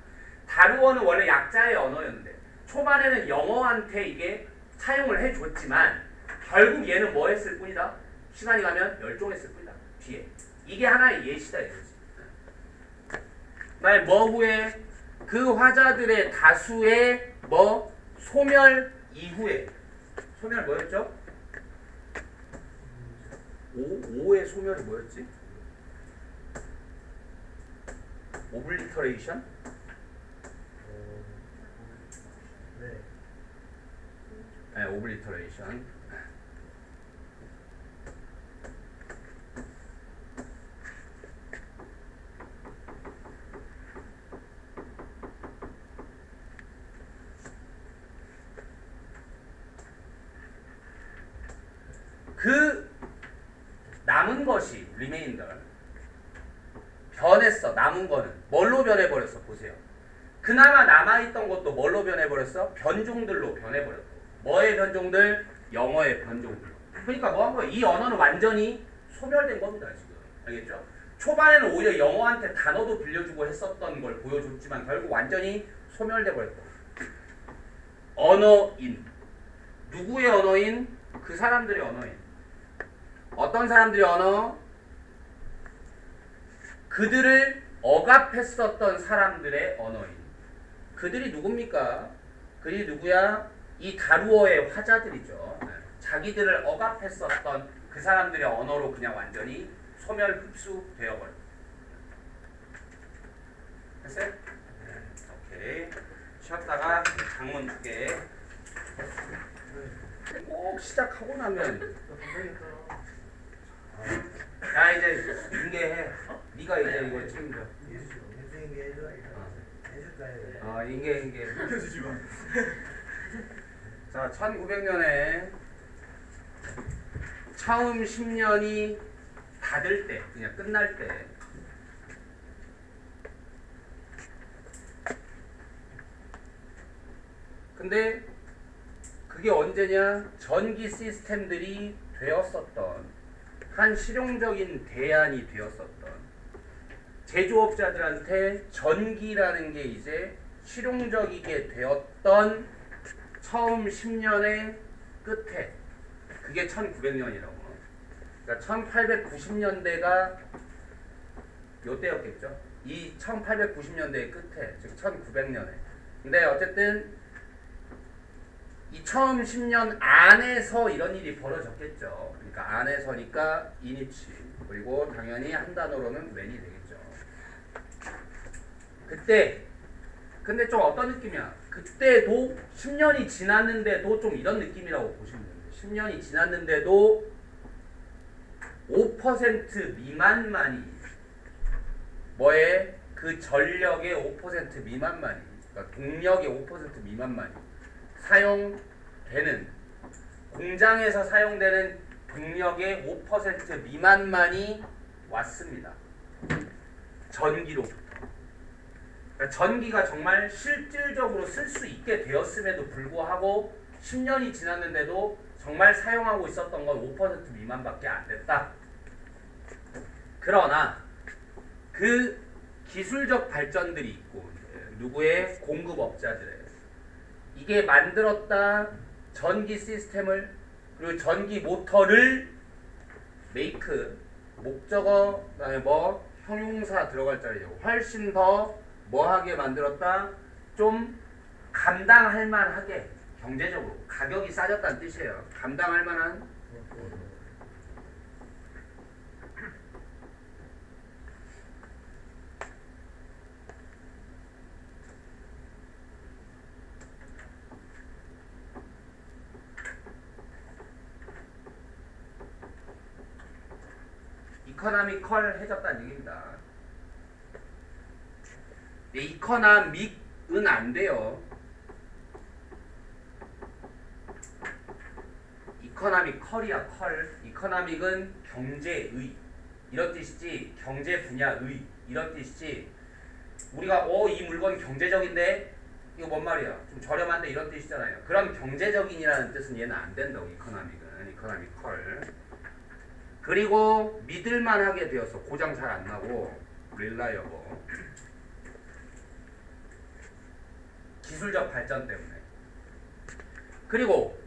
다루어는 원래 약자의 언어였는데 초반에는 영어한테 이게 차용을 해줬지만 결국 얘는 뭐 했을 뿐이다? 시간이 가면 멸종했을 뿐이다. 뒤에. 이게 하나의 예시다 이거지. 말 뭐 후에 그 화자들의 다수의 뭐 소멸 이후에 소멸 뭐였죠? 5의 소멸이 뭐였지? 오블리터레이션? 네. 네, 오블리터레이션. 그 남은 것이 리메인더 변했어. 남은 거는 뭘로 변해버렸어? 보세요. 그나마 남아있던 것도 뭘로 변해버렸어? 변종들로 변해버렸고. 뭐의 변종들? 영어의 변종들. 그러니까 뭐 한 거야? 이 언어는 완전히 소멸된 겁니다. 지금 알겠죠? 초반에는 오히려 영어한테 단어도 빌려주고 했었던 걸 보여줬지만 결국 완전히 소멸돼 버렸다. 언어인. 누구의 언어인? 그 사람들의 언어인. 어떤 사람들의 언어? 그들을 억압했었던 사람들의 언어인. 그들이 누굽니까? 그들이 누구야? 이 다루어의 화자들이죠. 자기들을 억압했었던 그 사람들의 언어로 그냥 완전히 소멸 흡수되어버려. 됐어요? 오케이. 쉬었다가 장문 2개. 꼭 시작하고 나면 야 이제 인계해. 네가 이제 이거 책임져. 인생계 해줘. 해줄까요? 인계. 켜주지 마. 자, 1900년에 처음 10년이 닫을 때, 그냥 끝날 때 근데 그게 언제냐? 전기 시스템들이 되었었던 한 실용적인 대안이 되었었던 제조업자들한테 전기라는 게 이제 실용적이게 되었던 처음 10년의 끝에 그게 1900년이라고. 그러니까 1890년대가 요때였겠죠. 이 1890년대의 끝에, 즉 1900년에. 근데 어쨌든 이 처음 10년 안에서 이런 일이 벌어졌겠죠. 그러니까 안에서니까 이니치, 그리고 당연히 한 단어로는 when이 되겠죠. 그때 근데 좀 어떤 느낌이야? 그때도 10년이 지났는데도 좀 이런 느낌이라고 보시면 됩니다. 10년이 지났는데도 5% 미만만이 뭐에 그 전력의 5% 미만만이, 그러니까 동력의 5% 미만만이 사용되는, 공장에서 사용되는 동력의 5% 미만만이 왔습니다. 전기로부터. 그러니까 전기가 정말 실질적으로 쓸 수 있게 되었음에도 불구하고 10년이 지났는데도 정말 사용하고 있었던 건 5% 미만밖에 안 됐다. 그러나 그 기술적 발전들이 있고, 누구의? 공급업자들의, 이게 만들었다 전기 시스템을, 그리고 전기 모터를 메이크, 목적어, 그다음에 뭐 형용사 들어갈 자리죠. 훨씬 더 뭐하게 만들었다? 좀 감당할 만하게, 경제적으로 가격이 싸졌다는 뜻이에요. 감당할 만한. 이코노미컬 해졌다는 얘기입니다. 네, 이코노믹은 안 돼요. 이코노미컬이야, 컬. 이코노믹은 경제의 이런 뜻이지, 경제 분야의 이런 뜻이지. 우리가 이 물건이 경제적인데 이거 뭔 말이야? 좀 저렴한데 이런 뜻이잖아요. 그런 경제적인이라는 뜻은 얘는 안 된다고. 이코노믹은 이코노미컬. 그리고 믿을만하게 되어서 고장 잘 안 나고 reliable. 기술적 발전 때문에. 그리고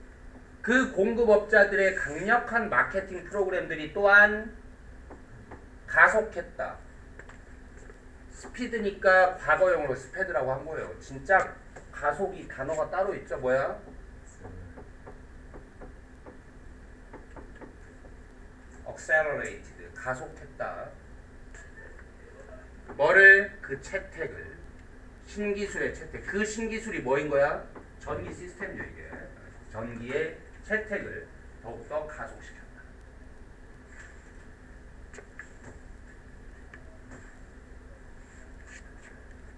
그 공급업자들의 강력한 마케팅 프로그램들이 또한 가속했다. 스피드니까 과거형으로 스패드라고 한 거예요. 진짜 가속이 단어가 따로 있죠. 뭐야? accelerated, 가속했다. 뭐를? 그 채택을. 신기술의 채택. 그 신기술이 뭐인 거야? 전기 시스템이죠, 이게. 전기의 채택을 더욱더 가속시켰다.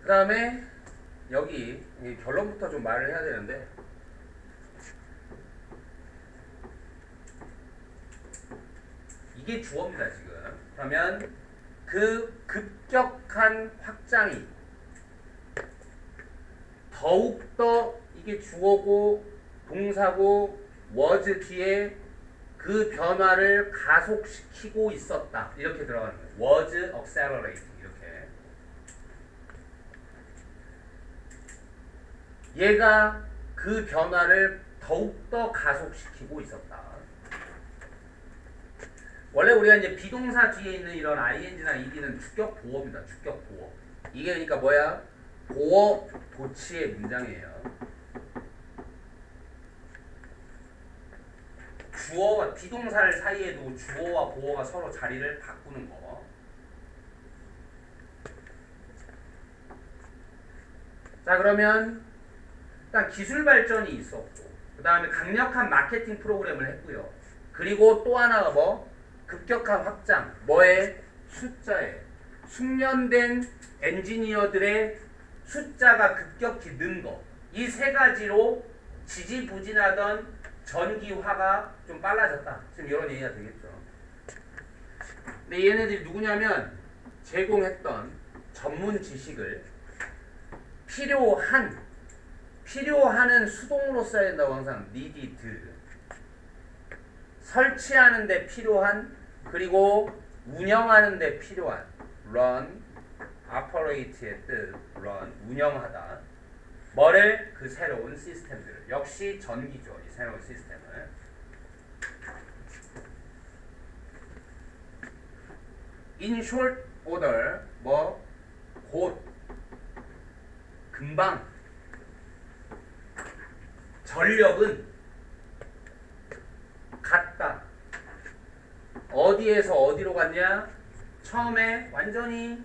그 다음에 여기 결론부터 좀 말을 해야 되는데, 이게 주어입니다, 지금. 그러면 그 급격한 확장이 더욱더, 이게 주어고 동사고 was 뒤에 그 변화를 가속시키고 있었다. 이렇게 들어가는 거예요. was accelerating. 이렇게. 얘가 그 변화를 더욱더 가속시키고 있었다. 원래 우리가 이제 비동사 뒤에 있는 이런 ing나 ed는 주격 보어입니다. 주격 보어. 이게 그러니까 뭐야? 보어 도치의 문장이에요. 주어와 비동사를 사이에도 주어와 보어가 서로 자리를 바꾸는 거. 자, 그러면 일단 기술 발전이 있었고, 그 다음에 강력한 마케팅 프로그램을 했고요. 그리고 또 하나가 뭐? 급격한 확장. 뭐에? 숫자에. 숙련된 엔지니어들의 숫자가 급격히 는 거. 이 세 가지로 지지부진하던 전기화가 좀 빨라졌다. 지금 이런 얘기가 되겠죠. 근데 얘네들이 누구냐면 제공했던 전문 지식을 필요하는 수동으로 써야 된다고 항상 needed. 설치하는 데 필요한 그리고 운영하는 데 필요한 run, operate의 뜻 run, 운영하다. 뭐를? 그 새로운 시스템들. 역시 전기죠. 이 새로운 시스템을. In short order, 뭐 곧, 금방, 전력은 갔다. 어디에서 어디로 갔냐? 처음에 완전히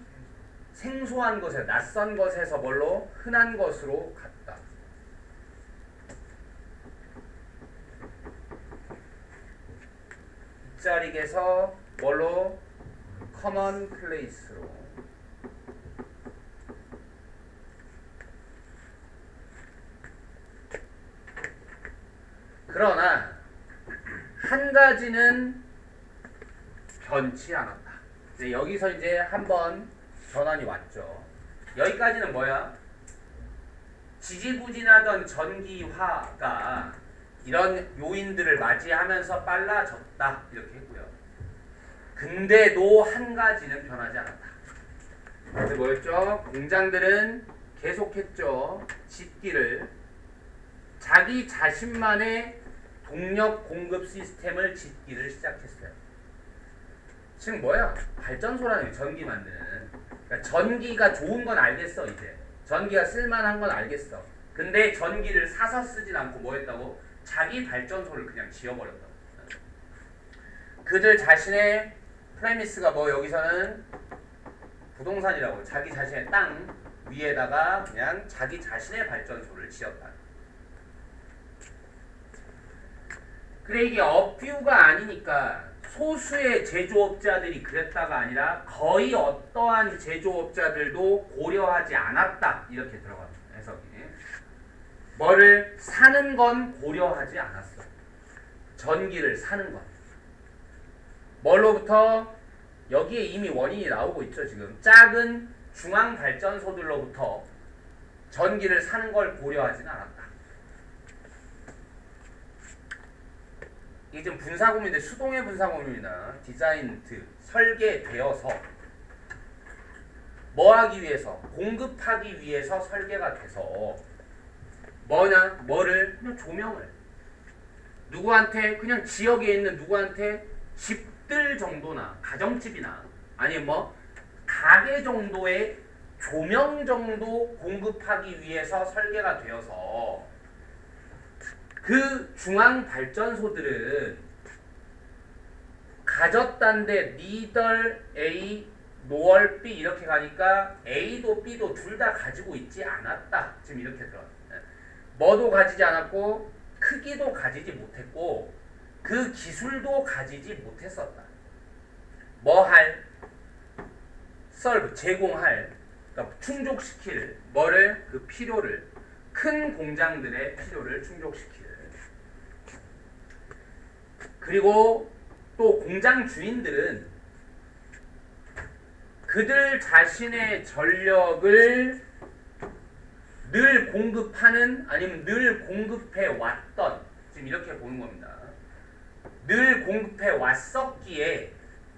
생소한 것에, 낯선 것에서 뭘로? 흔한 것으로 갔다. 이 자리에서 뭘로? common place로. 그러나 한 가지는 변치 않았다. 이제 여기서 이제 한번 전환이 왔죠. 여기까지는 뭐야? 지지부진하던 전기화가 이런 요인들을 맞이하면서 빨라졌다. 이렇게 했고요. 근데도 한 가지는 변하지 않았다. 그래서 뭐였죠? 공장들은 계속했죠. 짓기를. 자기 자신만의 동력 공급 시스템을 짓기를 시작했어요. 지금 뭐야? 발전소라는 게 전기 만드는. 그러니까 전기가 좋은 건 알겠어 이제. 전기가 쓸만한 건 알겠어. 근데 전기를 사서 쓰진 않고 뭐 했다고? 자기 발전소를 그냥 지어버렸다고. 그들 자신의 프레미스가 뭐 여기서는 부동산이라고 자기 자신의 땅 위에다가 그냥 자기 자신의 발전소를 지었다. 그래 이게 업뷰가 아니니까 소수의 제조업자들이 그랬다가 아니라 거의 어떠한 제조업자들도 고려하지 않았다. 이렇게 들어갑니다. 해석이. 뭐를 사는 건 고려하지 않았어. 전기를 사는 것. 뭘로부터? 여기에 이미 원인이 나오고 있죠. 지금 작은 중앙발전소들로부터 전기를 사는 걸 고려하지는 않았다. 이게 지금 분사구문인데 수동의 분사구문이나 디자인드 설계되어서 뭐 하기 위해서? 공급하기 위해서 설계가 돼서 뭐냐? 뭐를? 그냥 조명을 누구한테? 그냥 지역에 있는 누구한테? 집들 정도나 가정집이나 아니면 뭐 가게 정도의 조명 정도 공급하기 위해서 설계가 되어서 그 중앙 발전소들은 가졌단데 니덜 A, 노얼 B 이렇게 가니까 A도 B도 둘 다 가지고 있지 않았다. 지금 이렇게 들어요. 뭐도 가지지 않았고 크기도 가지지 못했고 그 기술도 가지지 못했었다. 뭐 할? 설브, 제공할, 그러니까 충족시킬 뭐를? 그 필요를, 큰 공장들의 필요를 충족시킬. 그리고 또 공장 주인들은 그들 자신의 전력을 늘 공급하는 아니면 늘 공급해 왔던, 지금 이렇게 보는 겁니다. 늘 공급해 왔었기에,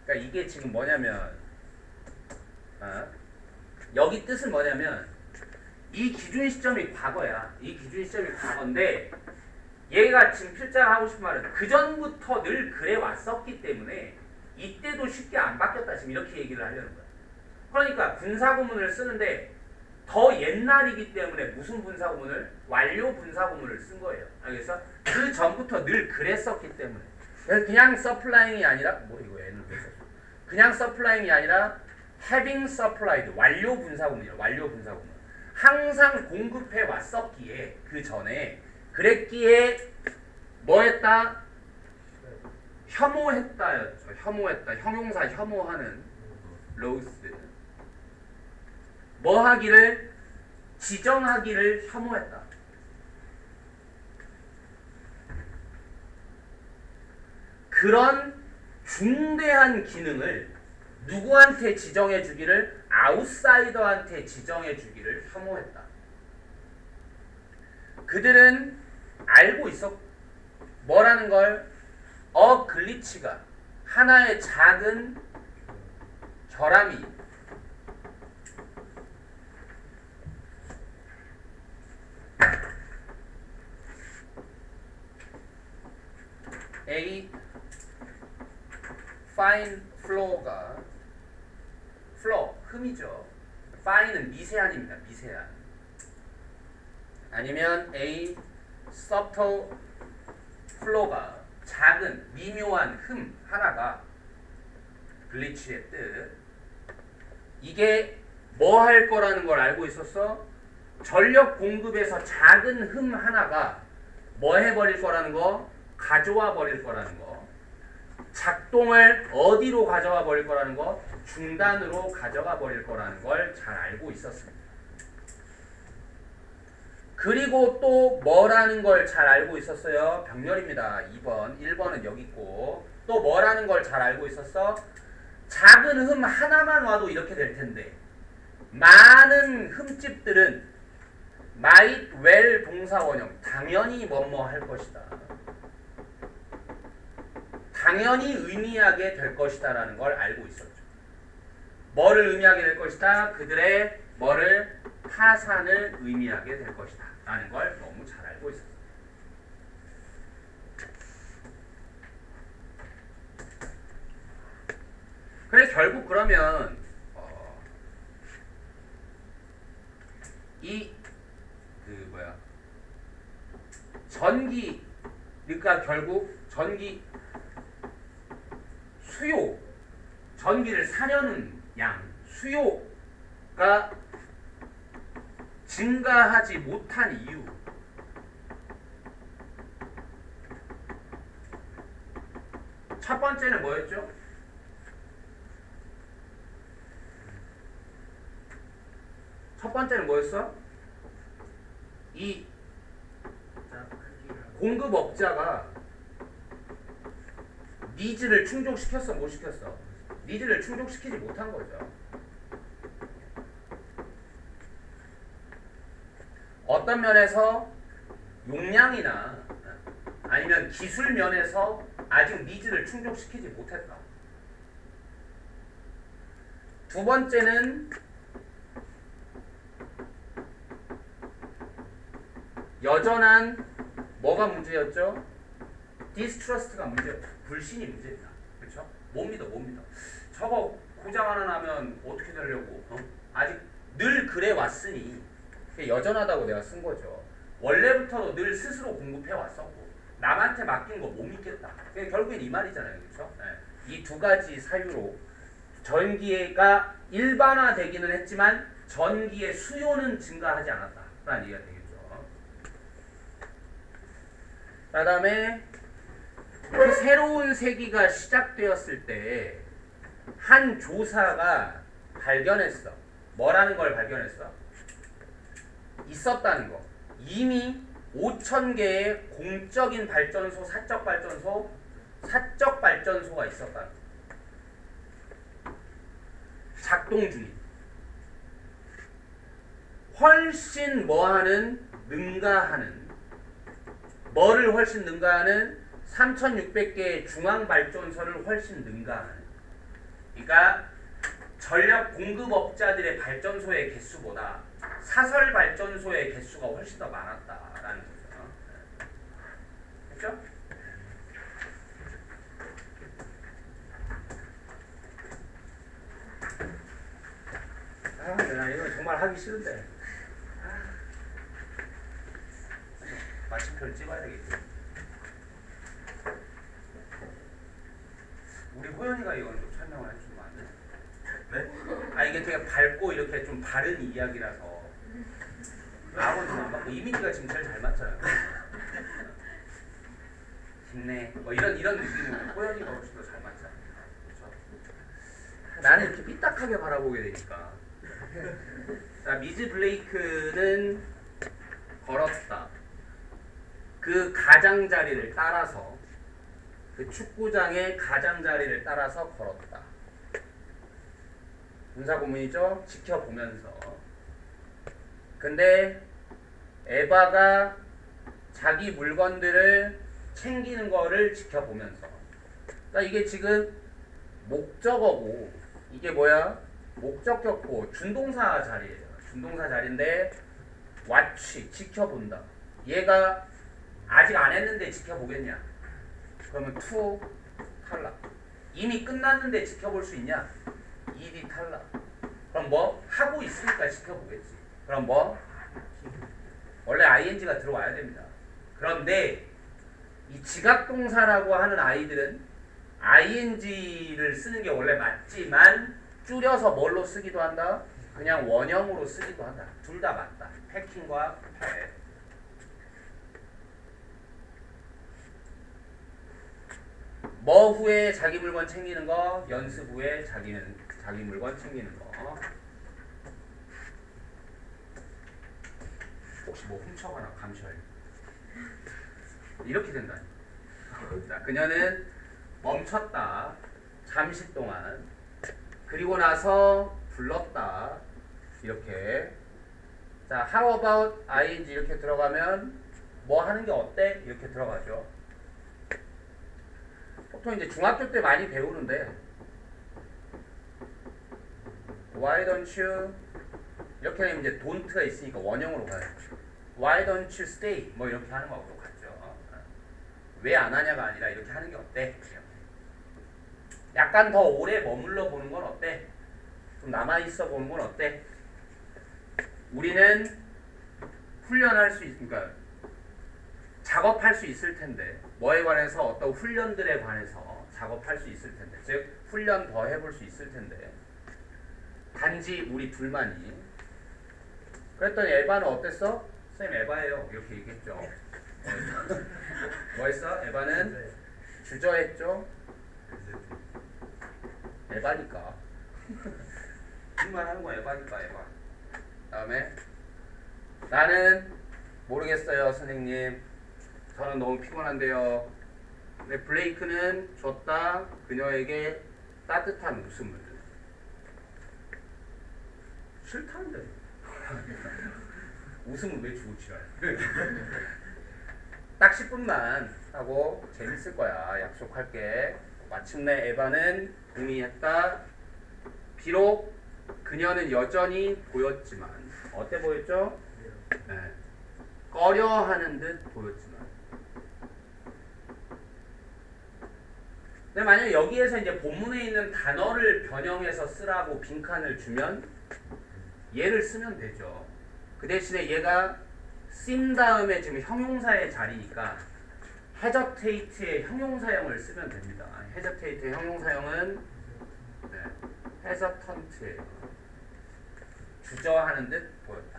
그러니까 이게 지금 뭐냐면 여기 뜻은 뭐냐면 이 기준 시점이 과거야. 이 기준 시점이 과거인데 얘가 지금 필자가 하고 싶은 말은 그 전부터 늘 그래 왔었기 때문에 이때도 쉽게 안 바뀌었다. 지금 이렇게 얘기를 하려는 거야. 그러니까 분사구문을 쓰는데 더 옛날이기 때문에 무슨 분사구문을? 완료 분사구문을 쓴 거예요. 알겠어? 그 전부터 늘 그랬었기 때문에. 그냥 supplying이 아니라 뭐 이거 N을 왜 썼어? 그냥 supplying이 아니라 having supplied 완료 분사구문이에요. 완료 분사구문. 항상 공급해 왔었기에 그 전에 그랬기에 뭐 했다? 혐오했다였죠. 혐오했다. 형용사 혐오하는 로스. 뭐 하기를? 지정하기를 혐오했다. 그런 중대한 기능을 누구한테 지정해 주기를? 아웃사이더한테 지정해 주기를 혐오했다. 그들은 알고 있어. 뭐라는 걸? 글리치가 하나의 작은 결함이 A fine flaw가 flaw 흠이죠. fine은 미세한입니다. 미세한. 아니면 A subtle flaw가 작은 미묘한 흠 하나가 글리치의 뜻. 이게 뭐 할 거라는 걸 알고 있었어? 전력 공급에서 작은 흠 하나가 뭐 해버릴 거라는 거? 가져와 버릴 거라는 거. 작동을 어디로 가져와 버릴 거라는 거? 중단으로 가져가 버릴 거라는 걸 잘 알고 있었습니다. 그리고 또 뭐라는 걸 잘 알고 있었어요? 병렬입니다. 2번, 1번은 여기 있고 또 뭐라는 걸 잘 알고 있었어? 작은 흠 하나만 와도 이렇게 될 텐데 많은 흠집들은 might well 동사원형 당연히 뭐뭐 할 것이다. 당연히 의미하게 될 것이다 라는 걸 알고 있었죠. 뭐를 의미하게 될 것이다? 그들의 뭐를? 파산을 의미하게 될 것이다 라는 걸 너무 잘 알고 있었어요. 그래 결국 그러면 전기 그러니까 결국 전기 수요 전기를 사려는 양 수요가 증가하지 못한 이유 첫 번째는 뭐였죠? 첫 번째는 뭐였어? 이 공급업자가 니즈를 충족시켰어 못 시켰어? 니즈를 충족시키지 못한 거죠. 어떤 면에서 용량이나 아니면 기술 면에서 아직 니즈를 충족시키지 못했다. 두 번째는 여전한 뭐가 문제였죠? 디스트러스트가 문제였죠. 불신이 문제입니다. 그렇죠? 못 믿어. 저거 고장 하나 나면 어떻게 되려고? 아직 늘 그래 왔으니 여전하다고 내가 쓴 거죠. 원래부터도 늘 스스로 공급해 왔었고 남한테 맡긴 거 못 믿겠다. 결국엔 이 말이잖아요. 그렇죠? 네. 이 두 가지 사유로 전기가 일반화되기는 했지만 전기의 수요는 증가하지 않았다라는 얘기가 되겠죠. 그 다음에 그 새로운 세기가 시작되었을 때 한 조사가 발견했어. 뭐라는 걸 발견했어? 있었다는 거. 이미 5,000개의 공적인 발전소, 사적 발전소가 있었다는 거. 작동 중인. 훨씬 뭐하는? 능가하는. 뭐를 훨씬 능가하는? 3,600개의 중앙발전소를 훨씬 능가하는. 그러니까 전력 공급업자들의 발전소의 개수보다 사설 발전소의 개수가 훨씬 더 많았다라는 거죠. 그렇죠? 나 이거 정말 하기 싫은데. 마침표를 찍어야 되겠지. 우리 호연이가 이건 좀 설명을 해주면 안 돼? 네? 이게 되게 밝고 이렇게 좀 바른 이야기라서 아무도 안 맞고 이민이가 지금 제일 잘 맞잖아요. 힘내. 뭐 이런 느낌으로 호연이가 훨씬 더 잘 맞잖아. 그렇죠? 나는 이렇게 삐딱하게 바라보게 되니까. 자, 미즈 블레이크는 걸었다. 그 가장자리를 따라서 그 축구장의 가장자리를 따라서 걸었다. 분사구문이죠. 지켜보면서. 근데 에바가 자기 물건들을 챙기는 거를 지켜보면서. 그러니까 이게 지금 목적어고 이게 뭐야? 목적격보 준동사 자리예요. 준동사 자리인데 watch 지켜본다. 얘가 아직 안 했는데 지켜보겠냐? 그러면 to 탈락. 이미 끝났는데 지켜볼 수 있냐? ed 탈락. 그럼 뭐? 하고 있으니까 지켜보겠지. 그럼 뭐? 원래 ing가 들어와야 됩니다. 그런데 이 지각동사라고 하는 아이들은 ing를 쓰는 게 원래 맞지만 줄여서 뭘로 쓰기도 한다? 그냥 원형으로 쓰기도 한다. 둘 다 맞다. 패킹과 팩. 뭐 후에 자기 물건 챙기는 거, 연습 후에 자기 물건 챙기는 거. 혹시 뭐 훔쳐가나 감시할. 이렇게 된다. 자, 그녀는 멈췄다. 잠시 동안. 그리고 나서 불렀다. 이렇게. 자, how about ing 이렇게 들어가면 뭐 하는 게 어때? 이렇게 들어가죠. 보통 이제 중학교 때 많이 배우는데 why don't you 이렇게 하면 이제 don't가 있으니까 원형으로 가요. why don't you stay 뭐 이렇게 하는 거하고 같죠. 왜 안 하냐가 아니라 이렇게 하는 게 어때? 약간 더 오래 머물러 보는 건 어때? 좀 남아있어 보는 건 어때? 우리는 훈련할 수 있으니까 작업할 수 있을 텐데 뭐에 관해서 어떤 훈련들에 관해서 작업할 수 있을 텐데 즉 훈련 더 해볼 수 있을 텐데 단지 우리 둘만이 그랬더니 에바는 어땠어? 쌤 에바예요 이렇게 얘기했죠. 뭐 했어? 에바는 주저했죠. 에바니까 둘만 하는 거 에바니까 에바. 다음에 나는 모르겠어요 선생님 저는 너무 피곤한데요. 근데 블레이크는 줬다 그녀에게 따뜻한 웃음을. 싫다는데 웃음을 왜 주고 지랄. 딱 10분만 하고 재밌을 거야 약속할게. 마침내 에바는 동의했다. 비록 그녀는 여전히 보였지만 어때 보였죠? 네. 꺼려하는 듯 보였지만. 근데 만약 여기에서 이제 본문에 있는 단어를 변형해서 쓰라고 빈칸을 주면 얘를 쓰면 되죠. 그 대신에 얘가 씬 다음에 지금 형용사의 자리니까 hesitate의 형용사형을 쓰면 됩니다. hesitate의 형용사형은 hesitant예요. 주저하는 듯 보였다.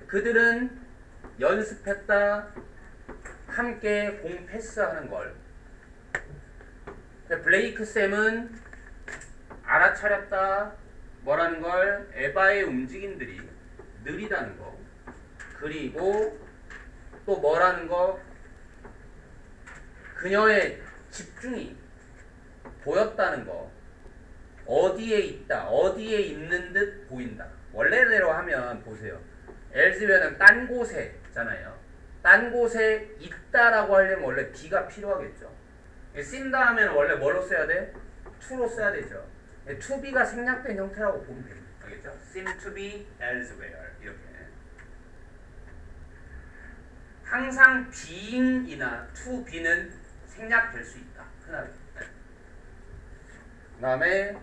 그들은 연습했다. 함께 공 패스하는 걸. 블레이크 쌤은 알아차렸다. 뭐라는 걸? 에바의 움직임들이 느리다는 거. 그리고 또 뭐라는 거? 그녀의 집중이 보였다는 거. 어디에 있다. 어디에 있는 듯 보인다. 원래대로 하면 보세요. 엘즈면은 딴 곳에잖아요. 딴 곳에 있다라고 하려면 원래 D가 필요하겠죠. 씬 다음에는 원래 뭘로 써야 돼? to로 써야 되죠. to be가 생략된 형태라고 보면 됩니다. 알겠죠? seem to be elsewhere 이렇게. 항상 being이나 to be는 생략될 수 있다. 흔하게. 그 다음에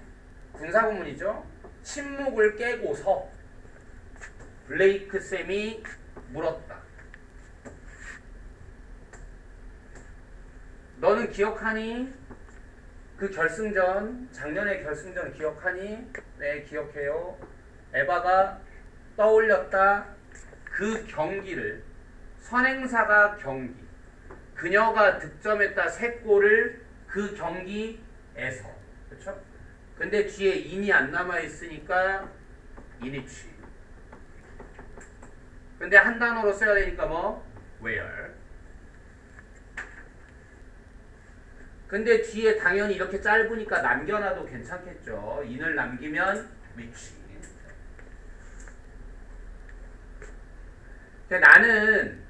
군사구문이죠. 침묵을 깨고서 블레이크 쌤이 물었다. 너는 기억하니? 그 결승전, 작년의 결승전 기억하니? 네, 기억해요. 에바가 떠올렸다. 그 경기를, 선행사가 경기, 그녀가 득점했다 3골을 그 경기에서. 그렇죠? 근데 뒤에 인이 안 남아 있으니까 인이치. 근데 한 단어로 써야 되니까 뭐? where. 근데 뒤에 당연히 이렇게 짧으니까 남겨놔도 괜찮겠죠. 인을 남기면 which. 근데 나는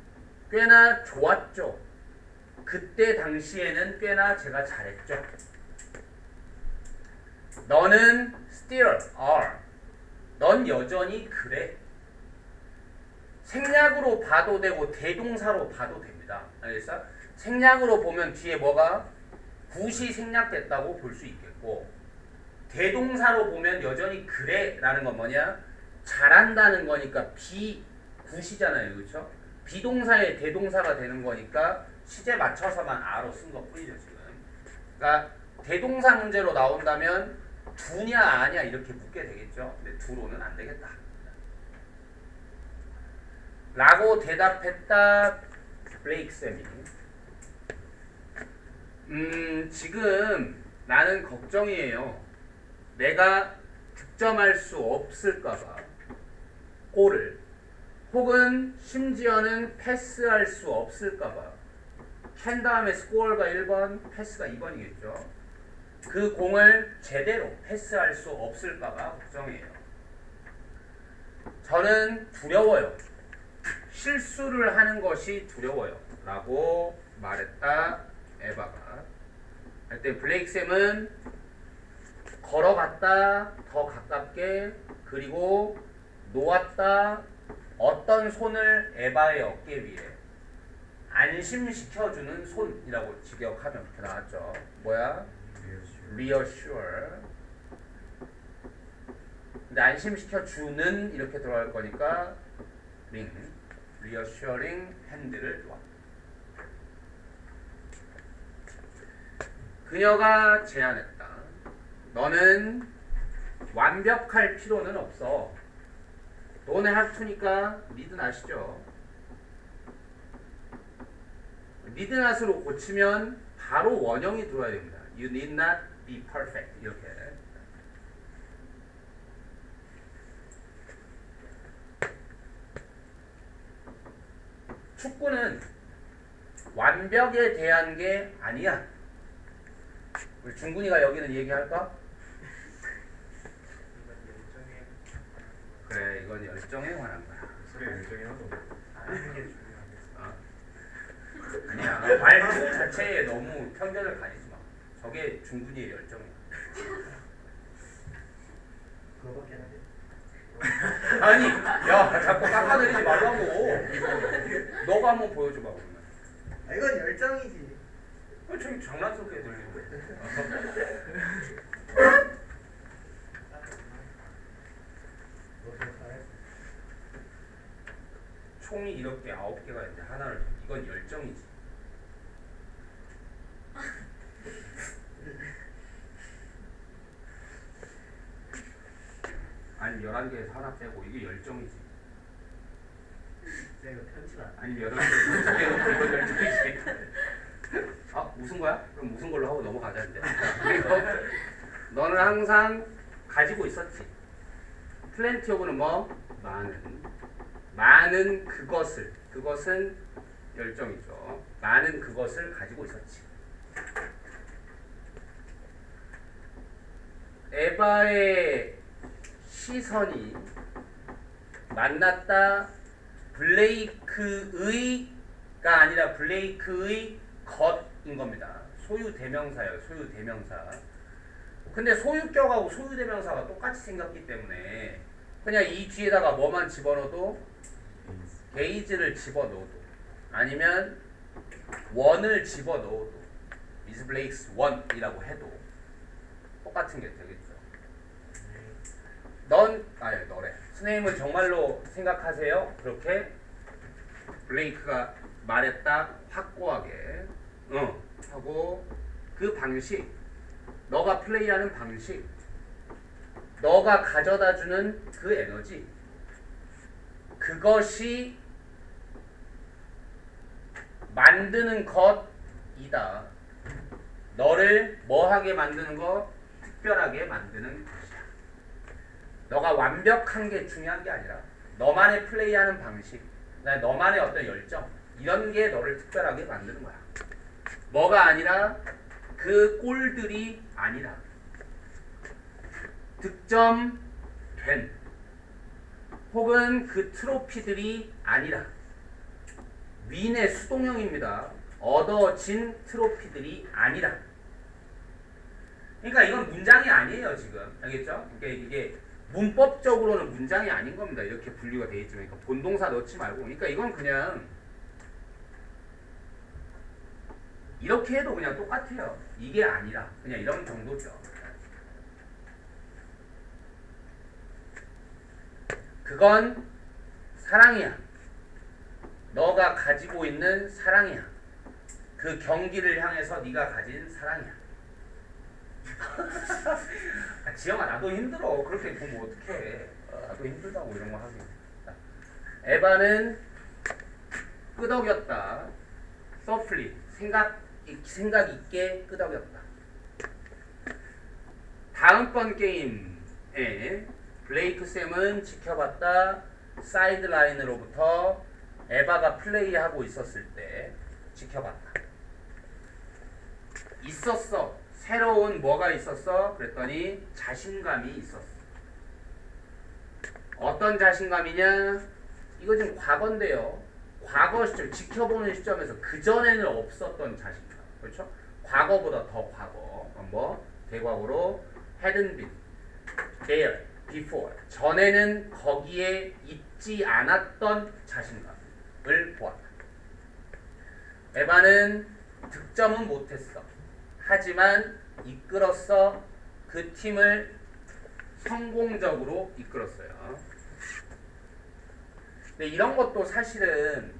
꽤나 좋았죠. 그때 당시에는 꽤나 제가 잘했죠. 너는 still are. 넌 여전히 그래. 생략으로 봐도 되고 대동사로 봐도 됩니다. 알겠어? 생략으로 보면 뒤에 뭐가 굿이 생략됐다고 볼 수 있겠고, 대동사로 보면 여전히 그래 라는 건 뭐냐? 잘한다는 거니까 굿이잖아요. 그렇죠? 비동사의 대동사가 되는 거니까 시제 맞춰서만 아로 쓴 것 뿐이죠. 지금. 그러니까 대동사 문제로 나온다면 두냐 아냐 이렇게 묻게 되겠죠. 근데 두로는 안 되겠다 라고 대답했다 블레이크 쌤이. 지금 나는 걱정이에요. 내가 득점할 수 없을까봐 골을, 혹은 심지어는 패스할 수 없을까봐. 캔 다음에 스코어가 1번, 패스가 2번이겠죠. 그 공을 제대로 패스할 수 없을까봐 걱정이에요. 저는 두려워요. 실수를 하는 것이 두려워요 라고 말했다 에바가. 그때 블레이크 쌤은 걸어갔다 더 가깝게, 그리고 놓았다 어떤 손을 에바의 어깨 위에 안심시켜주는 손이라고 직역하면 그렇게 나왔죠. 뭐야? reassure. 근데 안심시켜주는 이렇게 들어갈 거니까 reassuring hand를 놓아. 그녀가 제안했다. 너는 완벽할 필요는 없어. 너네 학투니까 니든 아시죠? 니든 낫으로 고치면 바로 원형이 들어야 됩니다. You need not be perfect. 이렇게. 축구는 완벽에 대한 게 아니야. 우리 중근이가 여기는 얘기할까? 그래, 이건 열정에 관한 거야. 소리 열정이 하도 아니야, 말투 자체에 너무 편견을 가지지 마. 저게 중근이의 열정이야. 그거밖에 안 돼. 아니, 야, 자꾸 깎아내리지 말라고. 너가 한번 보여줘봐 그러면. 아, 이건 열정이지. 저기 장난스럽게 들리는데. 너도 잘했어. 총이 이렇게 9개가 있는데 하나를, 이건 열정이지. 아니 11개에서 하나 빼고 이게 열정이지. 내가 편집 안. 아니 11개에서 2개 놓고 이건 열정이지. 아 웃은 거야? 그럼 웃은 걸로 하고 넘어가자 이제. 그리고 너는 항상 가지고 있었지. 플랜티 오브는 뭐? 많은 그것은 열정이죠. 많은 그것을 가지고 있었지. 에바의 시선이 만났다 블레이크의가 아니라 블레이크의 것인 겁니다. 소유 대명사예요. 소유 대명사. 근데 소유격하고 소유 대명사가 똑같이 생겼기 때문에 그냥 이 뒤에다가 뭐만 집어넣어도 게이지를 집어넣어도 아니면 원을 집어넣어도 미스 블레이크스 원이라고 해도 똑같은 게 되겠죠. 너래. 스네임은 정말로 생각하세요? 그렇게 블레이크가 말했다 확고하게 하고 그 방식, 너가 플레이하는 방식, 너가 가져다주는 그 에너지, 그것이 만드는 것이다. 너를 뭐하게 만드는 거? 특별하게 만드는 것이야. 너가 완벽한 게 중요한 게 아니라 너만의 플레이하는 방식, 너만의 어떤 열정, 이런 게 너를 특별하게 만드는 거야. 뭐가 아니라 그 골들이 아니라 득점된 혹은 그 트로피들이 아니라 윈의 수동형입니다. 얻어진 트로피들이 아니라. 그러니까 이건 문장이 아니에요 지금. 알겠죠? 그러니까 이게 문법적으로는 문장이 아닌 겁니다. 이렇게 분류가 되어 있지만 그러니까 본동사 넣지 말고. 그러니까 이건 그냥 이렇게 해도 그냥 똑같아요. 이게 아니라 그냥 이런 정도죠. 그건 사랑이야. 너가 가지고 있는 사랑이야. 그 경기를 향해서 네가 가진 사랑이야. 아, 지영아 나도 힘들어. 그렇게 보면 어떡해. 나도 힘들다고 이런 거 하기. 에바는 끄덕였다. thoughtfully 생각 있게 끄덕였다. 다음번 게임에 블레이크 쌤은 지켜봤다. 사이드라인으로부터 에바가 플레이하고 있었을 때 지켜봤다. 있었어. 새로운 뭐가 있었어? 그랬더니 자신감이 있었어. 어떤 자신감이냐? 이거 지금 과거인데요. 과거 시점, 지켜보는 시점에서 그전에는 없었던 자신감. 그렇죠? 과거보다 더 과거. 뭐? 대과거로 hadn't been there before. 전에는 거기에 있지 않았던 자신감을 보았다. 에바는 득점은 못했어. 하지만 이끌었어. 그 팀을 성공적으로 이끌었어요. 근데 이런 것도 사실은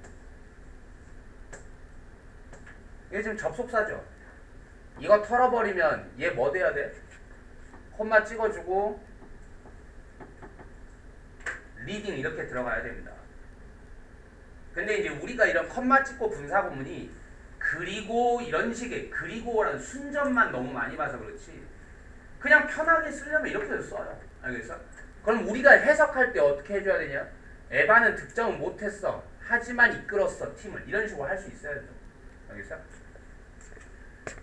이게 지금 접속사죠. 이거 털어버리면 얘 뭐 돼야 돼? 콤마 찍어주고 리딩 이렇게 들어가야 됩니다. 근데 이제 우리가 이런 콤마 찍고 분사 구문이 그리고 이런 식의 그리고라는 순전만 너무 많이 봐서 그렇지 그냥 편하게 쓰려면 이렇게 써요. 알겠어? 그럼 우리가 해석할 때 어떻게 해줘야 되냐? 에바는 득점은 못했어. 하지만 이끌었어 팀을. 이런 식으로 할 수 있어야 돼요. 알겠어?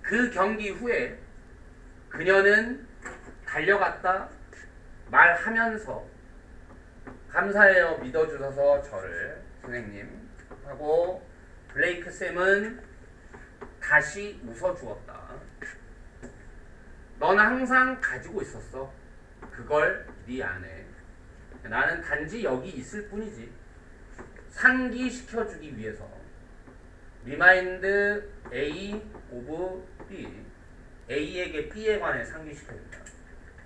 그 경기 후에 그녀는 달려갔다 말하면서 감사해요 믿어주셔서 저를 선생님 하고 블레이크 쌤은 다시 웃어주었다. 너는 항상 가지고 있었어. 그걸 네 안에. 나는 단지 여기 있을 뿐이지. 상기시켜주기 위해서. Remind A of B. A에게 B에 관해 상기시켜준다.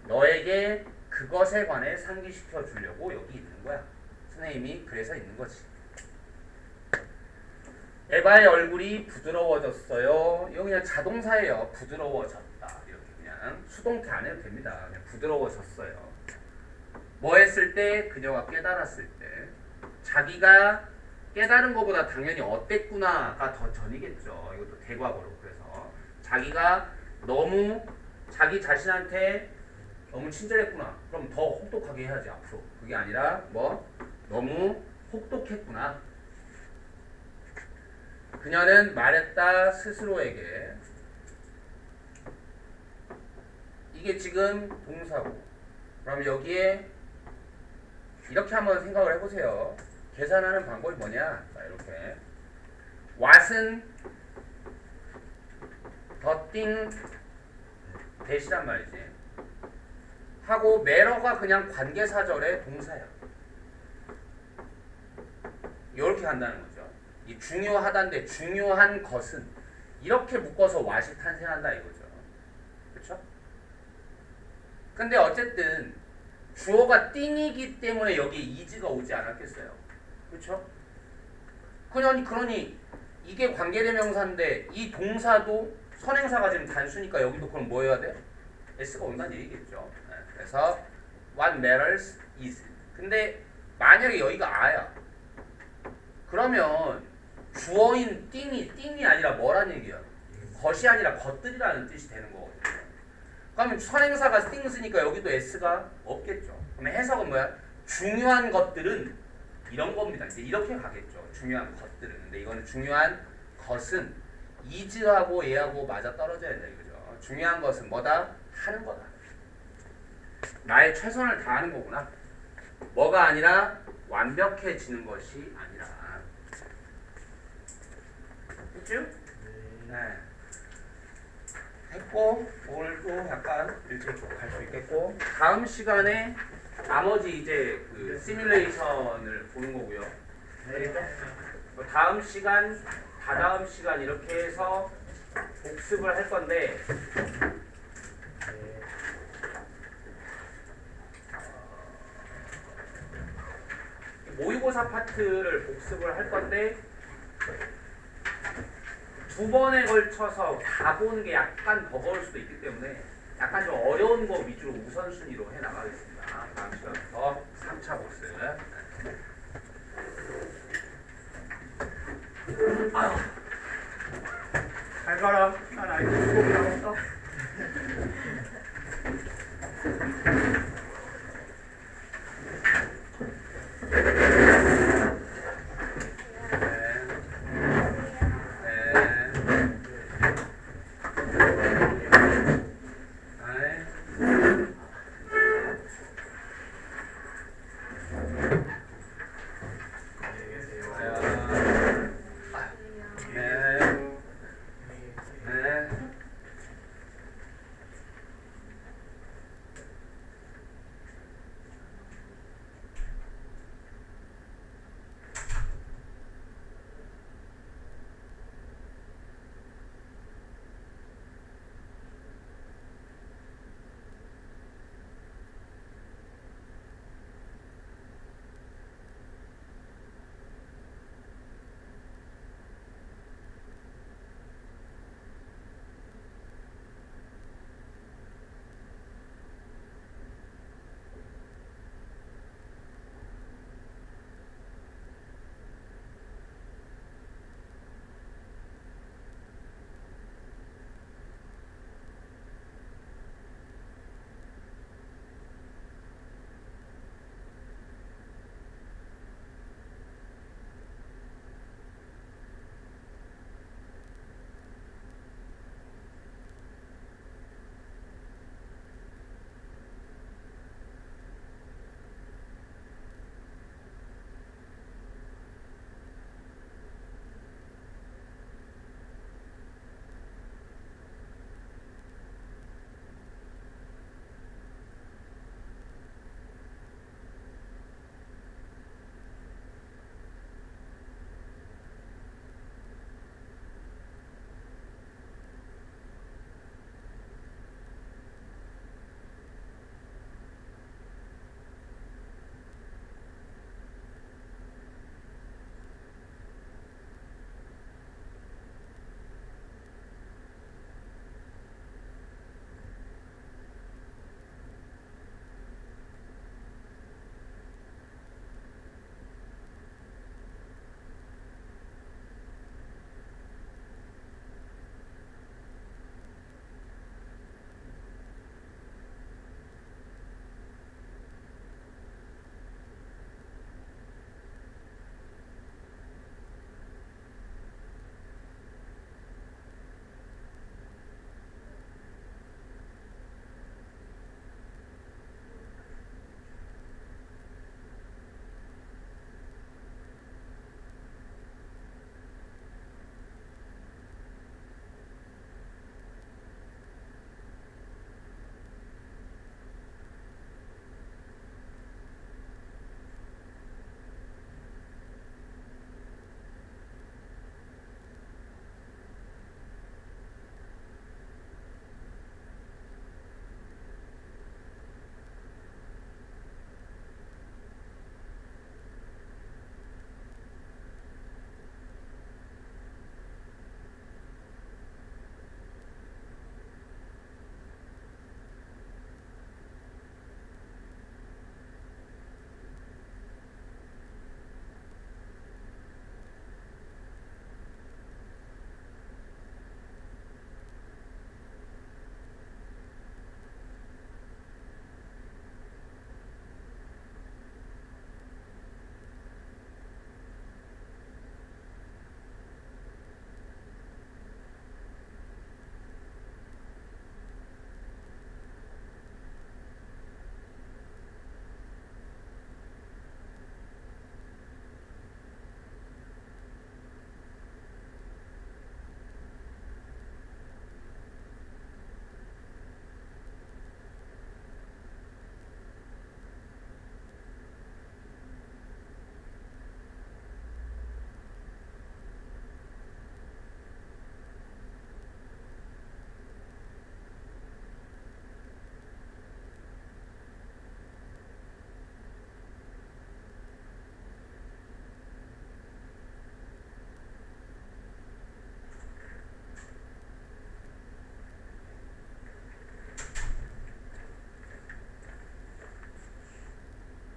너에게 그것에 관해 상기시켜주려고 여기 있는 거야. 선생님이 그래서 있는 거지. 에바의 얼굴이 부드러워졌어요. 이거 그냥 자동사예요. 부드러워졌다. 이렇게 그냥 수동태 안 해도 됩니다. 그냥 부드러워졌어요. 뭐 했을 때? 그녀가 깨달았을 때. 자기가 깨달은 것보다 당연히 어땠구나가 더 전이겠죠. 이것도 대과거로. 그래서 자기가 너무 자기 자신한테 너무 친절했구나. 그럼 더 혹독하게 해야지 앞으로. 그게 아니라 뭐 너무 혹독했구나. 그녀는 말했다 스스로에게. 이게 지금 동사고. 그럼 여기에 이렇게 한번 생각을 해보세요. 계산하는 방법이 뭐냐? 자, 이렇게 what은 the thing 대시란 말이지. 하고 matter가 그냥 관계사절의 동사야. 이렇게 한다는 거죠. 이 중요하다인데 중요한 것은 이렇게 묶어서 what이 탄생한다 이거죠. 그렇죠? 근데 어쨌든 주어가 thing이기 때문에 여기에 is가 오지 않았겠어요. 그렇죠? 그러니 이게 관계대명사인데 이 동사도 선행사가 지금 단수니까 여기도 그럼 뭐 해야 돼? s가 온다는 얘기겠죠. 네. 그래서 what matters is. 근데 만약에 여기가 아야. 그러면 주어인 띵이 아니라 뭐란 얘기야? 것이 아니라 것들이라는 뜻이 되는 거거든요. 그러면 선행사가 띵 쓰니까 여기도 s가 없겠죠. 그러면 해석은 뭐야? 중요한 것들은 이런 겁니다. 이제 이렇게 가겠죠. 중요한 것들은. 근데 이거는 중요한 것은 is하고 얘하고 맞아 떨어져야 된다 이거죠. 중요한 것은 뭐다? 하는 거다. 나의 최선을 다하는 거구나. 뭐가 아니라 완벽해지는 것이 아니라. 됐죠? 네. 했고 오늘도 약간 일찍 갈 수 있겠고 다음 시간에 나머지 이제 그 시뮬레이션을 보는 거고요. 네. 다음 시간, 다다음 시간 이렇게 해서 복습을 할 건데 모의고사 파트를 복습을 할 건데 두 번에 걸쳐서 다 보는 게 약간 버거울 수도 있기 때문에 약간 좀 어려운 거 위주로 우선순위로 해 나가겠습니다. 다음 시간부터 3차 복습. 아유. 잘 가라. 난 아이고 수업 나왔다.